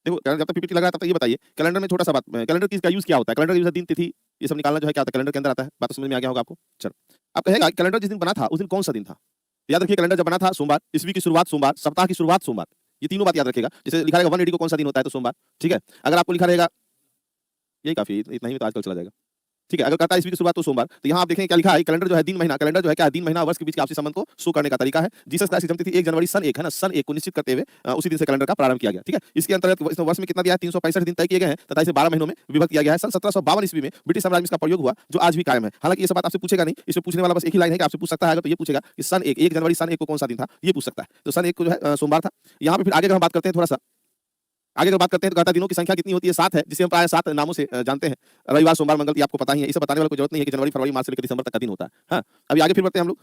देखो जब तक पीपीटी लग रहा है तब तक ये बताइए कैलेंडर में छोटा सा बात, कैलेंडर किसका यूज क्या होता है? कैलेंडर का यूज है दिन तिथि ये सब निकालना जो है क्या होता है कैलेंडर के अंदर आता है। बात तो समझ में आ गया होगा आपको। चलो अब कहेगा कैलेंडर जिस दिन बना था उस दिन कौन सा दिन था? तो याद रखिए कैलेंडर जब बना था सोमवार, ईस्वी की शुरुआत सोमवार, सप्ताह की शुरुआत सोमवार। ये तीनों बात याद रखिएगा। जैसे लिखा रहेगा 180 को कौन सा दिन होता है तो सोमवार, ठीक है। अगर आपको लिखा रहेगा यही काफी है, इतना ही में तो आजकल चला जाएगा। ठीक है, अगर करता है ईस्वी की शुरुआत तो सोमवार, तो यहाँ आप देखें क्या लिखा है कैलेंडर जो है दिन महीना, कैलेंडर जो है क्या है दिन महीना वर्ष के बीच के आपसी संबंध को शो करने का तरीका है। जीसस क्राइस्ट की जन्म तिथि 1 जनवरी सन 1 है ना, सन 1 को निश्चित करते हुए उसी दिन से कैलेंडर का प्रारंभ किया गया। ठीक है, इसके अंतर्गत इस वर्ष में कितना दिया है 365 दिन तय किए गए हैं तथा इसे 12 महीनों में विभक्त किया गया है। सन 1752 ईस्वी में ब्रिटिश साम्राज्य में इसका प्रयोग हुआ जो आज भी कायम है। हालांकि ये सब बात आपसे पूछेगा नहीं, इसमें पूछने वाला बस एक ही लाइन है कि आपसे पूछ सकता है अगर तो ये पूछेगा कि सन 1 जनवरी सन 1 को कौन सा दिन था, ये पूछ सकता है। तो सन 1 को जो है सोमवार था। यहाँ पे फिर आगे अगर हम बात करते हैं थोड़ा सा आगे अगर बात करते हैं तो कहता है दिनों की संख्या कितनी होती है 7 है, जिसे हम प्राय 7 नामों से जानते हैं। रविवार सोमवार मंगल ये आपको पता ही है, इसे बताने वाले कोई जरूरत नहीं है कि जनवरी फरवरी मार्च से लेकर दिसंबर तक का दिन होता है। हाँ, अभी आगे फिर बढ़ते हैं हम लोग।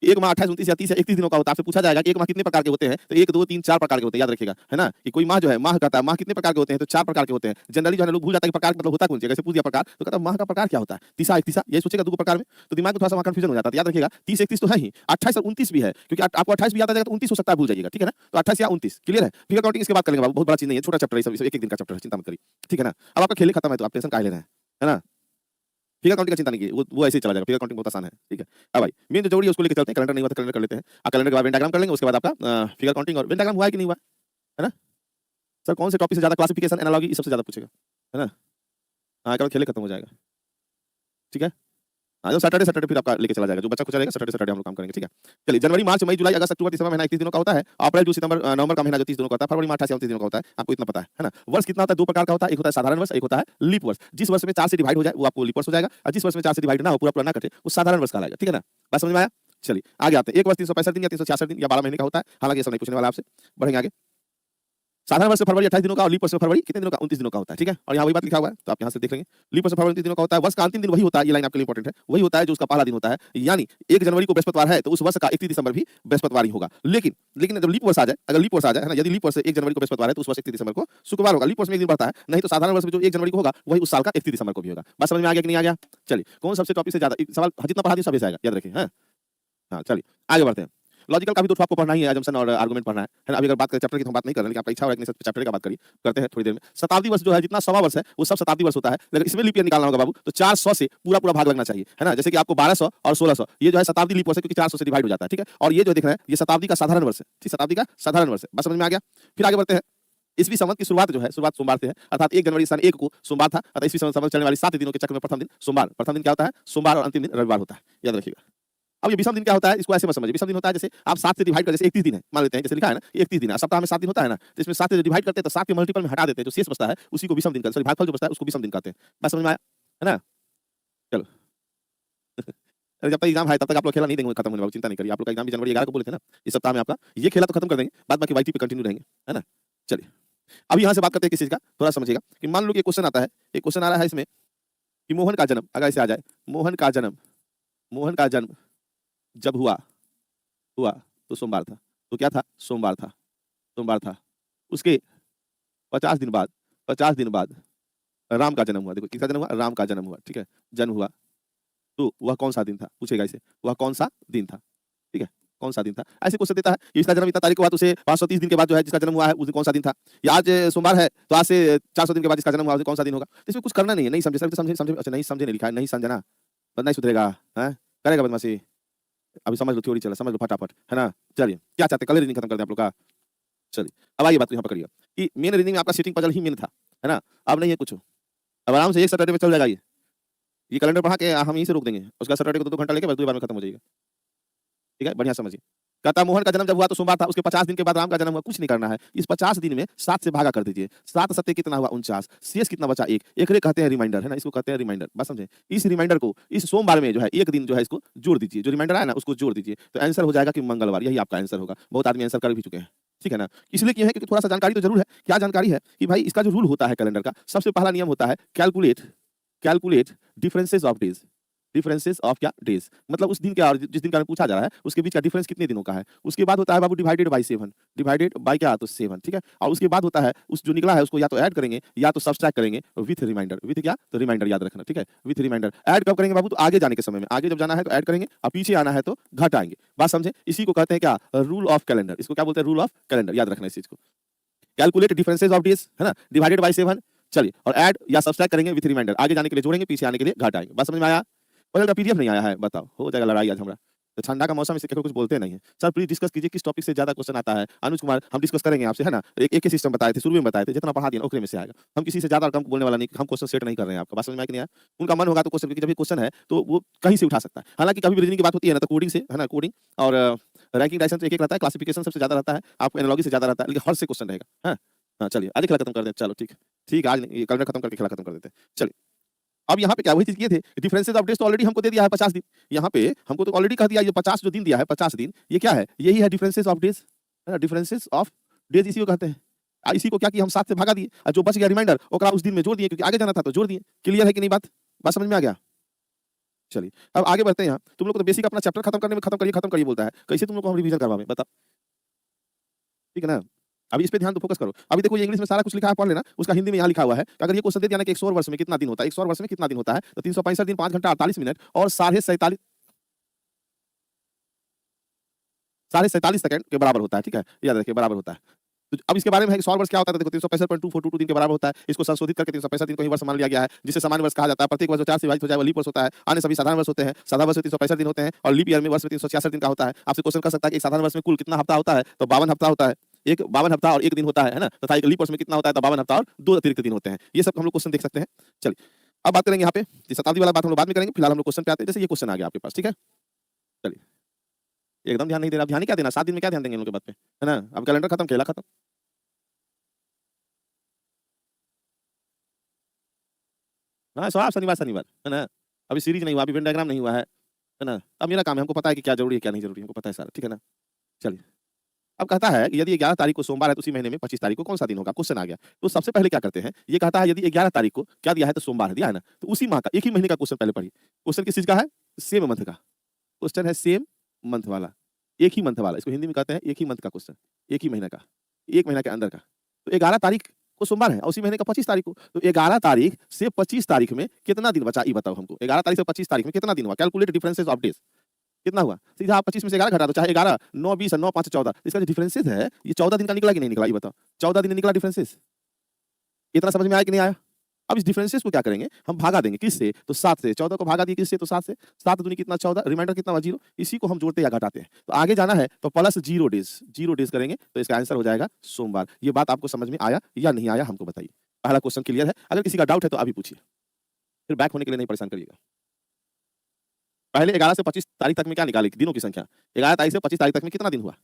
एक माह 28 29 या 30 या 31 दिनों का होता है। आपसे पूछा जाएगा कि एक माह कितने प्रकार के होते हैं, तो 1 2 3 4 प्रकार के होते हैं, याद रखिएगा है ना। कि कोई माह जो है माह कहता है माह कितने प्रकार के होते हैं, तो 4 प्रकार के होते हैं। जनरली जो है लोग भूल जाता है कि प्रकार मतलब होता कौन सी है। जैसे पूछ दिया प्रकार तो कहता है माह का प्रकार क्या होता है, तीसा 31 ये सोचेगा दो प्रकार में, तो दिमाग में थोड़ा सा कंफ्यूजन हो जाता है। याद रखिएगा 30 31 तो है ही, 28 और 29 भी है, क्योंकि आपको 28 भी याद आ जाएगा तो 29 हो सकता है भूल जाइएगा। ठीक है ना, तो 28 या 29 क्लियर है। फिगर काउंटिंग इसके बाद करेंगे बाबू, बहुत बड़ा चीज नहीं है, छोटा चैप्टर है सब, एक एक दिन का चैप्टर है, चिंता मत करिए। ठीक है ना, अब आपका खेल खत्म है तो आप टेंशन काहे ले रहे हैं, है ना। फिगर काउंटिंग का चिंता नहीं कीजिए, वो ऐसे ही चला जाएगा। फिगर काउंटिंग बहुत आसान है। ठीक है, अब भाई मेन जो जरूरी है उसको लेकर चलते हैं। कैलेंडर नहीं हुआ तो कैलेंडर कर लेते हैं। कैलेंडर के बाद वेन डायग्राम कर लेंगे, उसके बाद आपका फिगर काउंटिंग और वेन डायग्राम हुआ है कि नहीं हुआ है ना। सर कौन से टॉपिक से ज्यादा क्लासिफिकेशन एनालॉजी ये सबसे ज्यादा पूछेगा, है ना। हाँ, कल खेले खत्म हो जाएगा। ठीक है, हाँ, जो सैटरडे सैटरडे फिर आपका लेके चला जाएगा, जो बच्चा को चलेगा सैटरडे सैटरडे हम लोग काम करेंगे। ठीक है, चलिए जनवरी मार्च मई जुलाई अगस्त अक्टूबर दिसंबर महीना 31 दिनों का होता है। अप्रैल जून सितंबर नवंबर का महीना जो 30 दिनों का होता है। फरवरी मार्च 28 29 दिनों का होता है, आपको इतना पता है ना। वर्ष कितना होता है, 2 प्रकार का होता है, एक होता है साधारण वर्ष, एक होता है लीप वर्ष। जिस वर्ष में 4 से डिवाइड हो जाए वो आपको लीप वर्ष हो जाएगा, और जिस वर्ष में 4 से डिवाइड ना हो पूरा पूरा ना कटे वो साधारण वर्ष कहलाएगा। ठीक है ना, बात समझ में आया। चलिए आगे आते हैं। एक वर्ष 365 दिन या 366 दिन या 12 महीने का होता है। हालांकि ये सब नहीं पूछने वाला आपसे, बढ़ेंगे आगे। साधारण वर्ष में फरवरी 28 दिनों का और लीप वर्ष में फरवरी कितने दिनों का 29 दिनों का होता है। ठीक है, और यहाँ वही बात लिखा हुआ है तो आप यहाँ से देख लेंगे। लीप वर्ष में फरवरी 29 दिनों का होता है। वर्ष का अंतिम दिन वही होता है, ये लाइन आपके लिए इंपॉर्टेंट है, वही होता है जो उसका पहला दिन होता है। यानी 1 जनवरी को बृहस्पतिवार है तो उस वर्ष का 31 दिसंबर भी बृहस्पतिवार ही होगा। लेकिन जब लीप वर्ष आ जाए, अगर लीप वर्ष आ जाए है ना, यदि लीप वर्ष 1 जनवरी को बृहस्पतिवार है तो उस वर्ष 31 दिसंबर को शुक्रवार होगा। लीप वर्ष में एक दिन बढ़ता है, नहीं तो साधारण वर्ष में जो 1 जनवरी को होगा वही उस साल का 31 दिसंबर को भी होगा। बात समझ में आ गया कि नहीं आ गया। चलिए कौन सबसे टॉपिक से ज्यादा सवाल जितना पढ़ा दिया सब ऐसे आएगा, याद रखिए। हाँ चलिए आगे बढ़ते हैं। लॉजिकल का भी तो आपको पढ़ना ही है, अजम्पशन और आर्गुमेंट पढ़ना है ना। अभी अगर बात करें चैप्टर की तो हम बात नहीं कर रहे हैं, लेकिन आपका इच्छा हो रहा है कि चैप्टर का बात करिए, करते हैं थोड़ी देर में। शताब्दी वर्ष जो है जितना सवा वर्ष है वो सब शताब्दी वर्ष होता है, लेकिन इसमें लीप ईयर निकालना होगा बाबू तो 400 से पूरा पूरा भाग लगना चाहिए, है ना। जैसे कि आपको 1200 और 1600 ये जो है शताब्दी लीप वर्ष है, क्योंकि 400 से डिवाइड हो जाता है। ठीक है, और ये जो देख रहे हैं ये शताब्दी का साधारण वर्ष है। ठीक, शताब्दी का साधारण वर्ष है, बस समझ में आ गया। फिर आगे बढ़ते हैं। ईस्वी संवत की शुरुआत जो है शुरुआत सोमवार से है, अर्थात 1 जनवरी सन 1 को सोमवार था। अतः ईस्वी संवत चलने वाली 7 दिनों के चक्र में प्रथम दिन सोमवार, प्रथम दिन क्या होता है सोमवार, और अंतिम दिन रविवार होता है, याद रखिएगा। अब ये विषम दिन क्या होता है इसको ऐसे मत समझिए। विषम दिन होता है जैसे आप 7 से डिवाइड कर, जैसे 31 दिन है मान लेते हैं, जैसे लिखा है ना 31 दिन है, सप्ताह में 7 दिन होता है ना, तो इसमें 7 से डिवाइड करते हैं तो 7 के मल्टीपल में हटा देते हैं, जो शेष बचता है उसी को विषम दिन कहते हैं, भागफल जो बचता है उसको विषम दिन कहते हैं। बात समझ में आया है ना। चलो अरे जब तक एग्जाम है तब तक आप लोग खेला नहीं देंगे खत्म होने वाला, चिंता नहीं करिए। आप लोग का एग्जाम भी जनवरी 11 को बोले थे ना, इस सप्ताह में आपका ये खेला तो खत्म कर देंगे, बाद बाकी वाईटी पे कंटिन्यू रहेंगे, है ना। चलिए अब यहाँ से बात करते हैं किस चीज का, थोड़ा समझिएगा कि मान लो कि क्वेश्चन आता है, एक क्वेश्चन आ रहा है इसमें कि मोहन का जन्म, अगर इसे आ जाए मोहन का जन्म जब हुआ तो सोमवार था, तो क्या था सोमवार था। उसके 50 दिन बाद राम का जन्म हुआ। देखो किसका जन्म हुआ, राम का जन्म हुआ। ठीक है, जन्म हुआ तो वह कौन सा दिन था, पूछेगा इसे वह कौन सा दिन था। ठीक है, कौन सा दिन था, ऐसे क्वेश्चन देता है। इसका जन्म इतना तारीख के बाद उसे 530 दिन के बाद जो है जिसका जन्म हुआ है उस दिन कौन सा दिन था, या आज सोमवार है तो आज से 400 दिन के बाद जिसका जन्म हुआ उस दिन कौन सा दिन होगा। तो इसमें कुछ करना नहीं है, नहीं समझे सर, समझे अच्छा नहीं समझे, नहीं लिखा है, नहीं समझना बदमाश सुधरेगा, है करेगा बदमाशी। अभी समझ लो, थ्योरी चला समझ लो फटाफट, है ना। चलिए क्या चाहते हैं, कल रीडिंग खत्म कर दें आप लोग का। चलिए अब आइए बात को यहाँ पकड़िए कि मेन रीडिंग में आपका सीटिंग पजल ही मेन था, है ना। अब नहीं है कुछ, अब आराम से एक सैटरडे पे चल जाएगा। ये कैलेंडर पढ़ा के हम यहीं से रोक देंगे, उसका सैटरडे को 2 घंटा लेके बस 2 बार में खत्म हो जाएगा। ठीक है, बढ़िया समझिए। कहता मोहन का जन्म जब हुआ तो सोमवार था, उसके 50 दिन के बाद राम का जन्म हुआ। कुछ नहीं करना है, इस 50 दिन में 7 से भागा कर दीजिए। 7 सत्ते कितना हुआ 49, शेष कितना बचा 1, एकरे कहते हैं रिमाइंडर, है ना, इसको कहते हैं रिमाइंडर। बस समझे, इस रिमाइंडर को इस सोमवार में जो है एक दिन जो है इसको जोड़ दीजिए, जो रिमाइंडर आया ना उसको जोड़ दीजिए, तो आंसर हो जाएगा कि मंगलवार। यही आपका आंसर होगा। बहुत आदमी आंसर कर भी चुके हैं, ठीक है ना। इसलिए क्यों है क्योंकि थोड़ा सा जानकारी तो जरूर है। क्या जानकारी है कि भाई इसका जो रूल होता है कैलेंडर का, सबसे पहला नियम होता है calculate differences of days. Differences of क्या डेज, मतलब उस दिन क्या और जिस दिन का पूछा जा रहा है उसके बीच का डिफरेंस कितने दिनों का है। उसके बाद होता है बाबू डिवाइडेड बाय 7, डिवाइडेड बाय क्या तो 7, ठीक है। और उसके बाद होता है उस जो निकला है उसको या तो ऐड करेंगे या तो सब्सट्रैक्ट करेंगे विथ रिमाइंडर। विथ क्या तो रिमाइंडर, याद रखना, ठीक है। विथ रिमाइंडर ऐड कब करेंगे बाबू, तो आगे जाने के समय में, आगे जब जाना है तो ऐड करेंगे और पीछे आना है तो घटाएंगे। बात समझे, इसी को कहते हैं क्या रूल ऑफ कैलेंडर। इसको क्या बोलते हैं, रूल ऑफ कैलेंडर, याद रखना इस चीज को। कैलकुलेट डिफरेंसेस ऑफ डेज, है ना, डिवाइडेड बाय 7। चलिए, और ऐड या सब्सट्रैक्ट करेंगे विथ रिमाइंडर, आगे जाने के लिए जोड़ेंगे, पीछे आने के लिए घटाएंगे। बात समझ में आया? पहले का पीडीएफ नहीं आया है, बताओ, हो जाएगा लड़ाई आज हमारा। तो ठंडा का मौसम, इससे कुछ बोलते नहीं है। सर प्लीज डिस्कस कीजिए किस टॉपिक से ज्यादा क्वेश्चन आता है। अनुज कुमार, हम डिस्कस करेंगे आपसे, है ना। एक ही सिस्टम बताए थे, शुरू में बताए थे, जितना पढ़ा दिया ओकरे में से आएगा। हम किसी से ज्यादा और कम बोलने वाला नहीं, हम क्वेश्चन सेट नहीं कर रहे हैं आपका। बात समझ में आया कि नहीं आया? उनका मन होगा तो क्वेश्चन, जब भी क्वेश्चन है तो वो कहीं से उठा सकता है। हालांकि कभी भी रीजनिंग की बात होती है ना, तो कोडिंग से, है ना, कोडिंग और रैंकिंग डायसेंस एक एक रहता है, क्लासिफिकेशन सबसे ज्यादा रहता है, आपको एनालॉजी से ज्यादा रहता है, लेकिन हर से क्वेश्चन रहेगा। हाँ चलिए, आज खेला खत्म कर दें। चलो ठीक है, ठीक है, आज नहीं, कल खत्म करके खेला खत्म कर देते हैं। चलिए, अब यहाँ पे क्या वही चीज किए थे, डिफरेंसेस ऑफ डेज तो ऑलरेडी हमको दे दिया है 50 दिन। यहाँ पे हमको तो ऑलरेडी कह दिया, ये 50 जो दिन दिया है, 50 दिन, ये क्या है? यही है डिफरेंसेस ऑफ डेज, है ना, डिफरेंसेस ऑफ डेज इसी को कहते हैं। इसी को क्या किया, हम 7 से भागा दिए, और जो बच गया रिमाइंडर ओकरा उस दिन में जोड़ दिए, क्योंकि आगे जाना था तो जोड़ दिए। क्लियर है कि नहीं बात? बात समझ में आ गया? चलिए, अब आगे बढ़ते हैं। यहाँ तुम लोग को तो बेसिक अपना चैप्टर खत्म करने में खत्म करिए बोलता है, कैसे तुम लोग को हम रिवीजन करवाएं, बताओ। ठीक है ना? अभी इस पे ध्यान तो फोकस करो। अभी देखो, ये इंग्लिश में सारा कुछ लिखा है, पढ़ लेना, उसका हिंदी में यहाँ लिखा हुआ है। अगर ये क्वेश्चन दे दिया ना कि 100 वर्ष में कितना दिन होता है, 100 वर्ष में कितना दिन होता है, तो 365 दिन 5 घंटा 48 मिनट और 47 सेकंड के बराबर होता है। ठीक है, याद रखिए, बराबर होता है। तो अब इसके बारे में है कि 100 वर्ष क्या होता है, तो देखो 365.2422 दिन के बराबर होता है। इसको संशोधित करके 365 दिन को ही वर्ष मान लिया गया है, जिसे सामान्य वर्ष कहा जाता है। प्रत्येक वर्ष जो 4 से विभाजित हो जाए वो लीप वर्ष होता है। अन्य सभी साधारण वर्ष होते हैं। साधारण वर्ष में 365 दिन होते हैं, और लीप ईयर में वर्ष में 366 दिन का होता है। आपसे क्वेश्चन कर सकता है कि एक साधारण वर्ष में कुल कितना हफ्ता होता है, तो 52 हफ्ता होता है। एक 52 हफ्ता और एक दिन होता है ना, तथा एक लीप वर्ष में कितना होता है, तो 52 हफ्ता और 2 अतिरिक्त दिन होते हैं। ये सब हम लोग क्वेश्चन देख सकते हैं। चलिए, अब बात करेंगे यहाँ पे, शताब्दी वाला बात हम लोग बाद में करेंगे, फिलहाल हम लोग क्वेश्चन पे आते हैं। जैसे ये क्वेश्चन आ गया आपके पास, ठीक है, चलिए, एकदम ध्यान नहीं दे रहा, ध्यान ही क्या देना, 7 दिन में क्या ध्यान देंगे इन लोगों के बात पे, है ना। अब कैलेंडर खत्म, खेला खत्म। हाँ, सोमवार शनिवार शनिवार, है ना। अभी सीरीज नहीं हुआ, अभी वेन डायग्राम नहीं हुआ है ना। अब मेरा काम है, हमको पता है कि क्या जरूरी है क्या नहीं जरूरी, हमको पता है सारा, ठीक है ना। चलिए, अब कहता है कि यदि 11 तारीख को सोमवार है तो उसी महीने में 25 तारीख को कौन सा दिन होगा, क्वेश्चन आ गया। तो सबसे पहले क्या करते हैं, ये कहता है यदि 11 तारीख को क्या दिया है, तो सोमवार है, दिया है ना, तो उसी माह का एक ही महीने का क्वेश्चन पहले पढ़िए। क्वेश्चन किस चीज का है? सेम मंथ का क्वेश्चन है, सेम मंथ वाला, एक ही मंथ वाला, इसको हिंदी में कहते हैं एक ही मंथ का क्वेश्चन, एक ही महीना का, एक महीना के अंदर का। तो 11 तारीख को सोमवार है और उसी महीने का 25 तारीख को, तो 11 तारीख से 25 तारीख में कितना दिन बचा, ये बताओ हमको। 11 तारीख से 25 तारीख में कितना दिन हुआ, कैलकुलेट डिफरेंसेस ऑफ डेज, कितना हुआ। सीधा आप 25 में से 11 घटा दो, चाहे 11 9 20 9 5 14, इसका जो डिफरेंसेस है ये 14 दिन का निकला कि नहीं निकला, ये बताओ। 14 दिन निकला डिफरेंसेस, इतना समझ में आया कि नहीं आया? अब इस डिफरेंसेस को क्या करेंगे, हम भागा देंगे किससे, तो 7 से। 14 को भागा दिए किससे, तो 7 से। 7 दूनी कितना 14, रिमाइंडर कितना हुआ 0। इसी को हम जोड़ते या घटाते हैं। तो आगे जाना है तो प्लस 0 डेज, 0 डेज करेंगे तो इसका आंसर हो जाएगा सोमवार। ये बात आपको समझ में आया या नहीं आया, हमको बताइए। पहला क्वेश्चन क्लियर है? अगर किसी का डाउट है तो अभी पूछिए, फिर बैक होने के लिए नहीं परेशान करिएगा। पहले 11 से 25 तारीख तक में क्या निकाली, दिनों की संख्या। 11 तारीख से 25 तारीख तक में कितना दिन हुआ,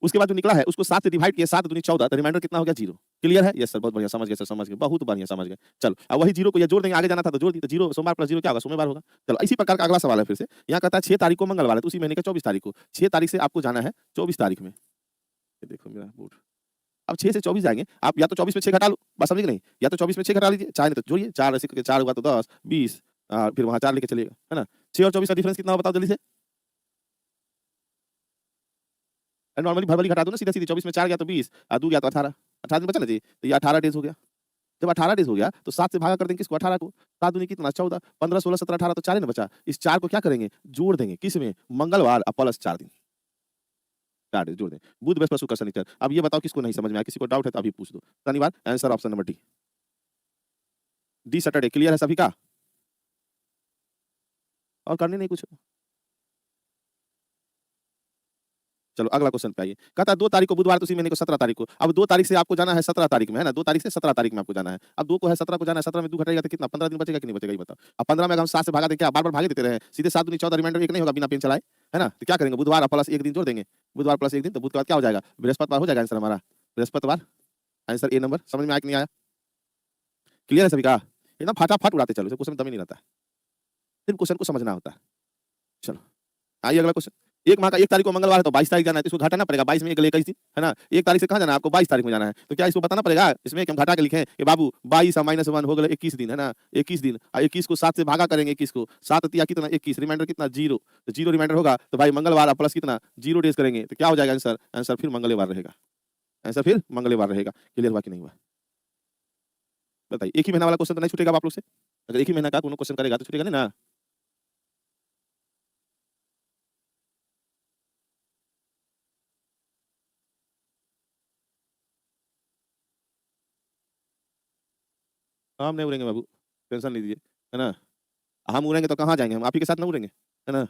उसके बाद जो निकला है उसको 7 से डिवाइड किया, 7 दूनी 14, तो रिमाइंडर कितना हो गया 0। क्लियर है? यस सर, बहुत बढ़िया, समझ गए सर, समझ गए, बहुत बढ़िया, समझ गए। चलो, अब वही 0 को ये जोड़ देंगे, आगे जाना था तो जोड़ दी, तो 0 सोमवार प्लस 0 क्या होगा, सोमवार होगा। चलो, इसी प्रकार का अगला सवाल है फिर से। यहाँ कहता है 6 तारीख को मंगलवार है, तो उसी महीने का 24 तारीख को। 6 तारीख से आपको जाना है 24 तारीख में। ये देखो मेरा बोर्ड, अब 6 से 24 जाएंगे आप, या तो 24 में 6 घटा लो, बात समझ गए नहीं, या तो 24 में 6 घटा लीजिए, चाहे नहीं तो जोड़िए, 4 ऐसे करके 4 हुआ तो 10 20, फिर वहाँ 4 लेके चलिएगा, है ना। 6 और 24 का डिफरेंस कितना हो बताओ जल्दी से। नॉर्मली भरभरी घटा दो ना, सीधा सीधी। 24 में 4 गया तो 20, 2 गया तो 18, 18 दिन बचा ना जी, तो ये 18 डेज हो गया। जब 18 डेज हो गया तो 7 से भागा कर देंगे किसको, 18 को। 7 दूनी कितना 14, 15 16 17 18, तो 4 ही ना बचा। इस 4 को क्या करेंगे, जोड़ देंगे किस में, मंगलवार और प्लस 4 दिन, 4 डेज जोड़ दें। बुध बृहस्पति शुक्र शनिचर। अब ये बताओ किसको नहीं समझ में आया, किसी को डाउट है तो अभी पूछ दो। शनिवार, answer option number D, D Saturday. Clear है सभी का? और करने नहीं कुछ। चलो अगला क्वेश्चन पे आइए। कहता है 2 तारीख को बुधवार, तो उसी महीने को 17 तारीख को। अब 2 तारीख से आपको जाना है 17 तारीख में, है ना। 2 तारीख से 17 तारीख में आपको जाना है। अब 2 को है 17 को जाना है, 17 में 2 घटेगा तो कितना, 15 दिन बचेगा कि नहीं बचेगा, ये बताओ। अब 15 में अगर हम 7 से भागा दें, क्या बार-बार भागे देते रहे, सीधे 7 दूनी 14, रिमाइंडर 1 नहीं होगा बिना पेन चलाए, है ना। तो क्या करेंगे, बुधवार प्लस 1 दिन जोड़ देंगे। बुधवार प्लस 1 दिन, तो बुध के बाद क्या हो जाएगा, बृहस्पतिवार हो जाएगा आंसर हमारा। बृहस्पतिवार, आंसर ए नंबर। समझ में आया कि नहीं आया? क्लियर है सभी का? एकदम फटाफट उड़ाते चलो, क्वेश्चन में दम ही नहीं रहता है, फिर क्वेश्चन को समझना होता है। चलो आइए अगला क्वेश्चन। एक माह का 1 तारीख को मंगलवार है तो 22 तारीख जाना है, तो इसको घटाना पड़ेगा। 22 में 1 21 दिन, है ना। 1 तारीख से कहाँ जाना है आपको, 22 तारीख में जाना है, तो क्या इसको बताना पड़ेगा इसमें कि हम घटा के लिखें कि बाबू 22 माइनस 1 हो गए 21 दिन, है ना। 21 दिन, 21 को 7 से भागा करेंगे, 21 को 7 तिया कितना 21, रिमाइंडर कितना 0, तो 0 रिमाइंडर होगा तो भाई मंगलवार प्लस कितना 0 डेज करेंगे, तो क्या हो जाएगा आंसर, आंसर फिर मंगलवार रहेगा, आंसर फिर मंगलवार रहेगा। क्लियर हुआ कि नहीं हुआ बताइए। एक ही महीना वाला क्वेश्चन तो नहीं छूटेगा आप लोग से, अगर एक ही महीना का कोनो क्वेश्चन करेगा तो छूटेगा नहीं ना। हम नहीं उड़ेंगे बाबू, टेंशन लीजिए, है ना। हम उड़ेंगे तो कहाँ जाएंगे, हम आप ही के साथ ना उड़ेंगे, है ना।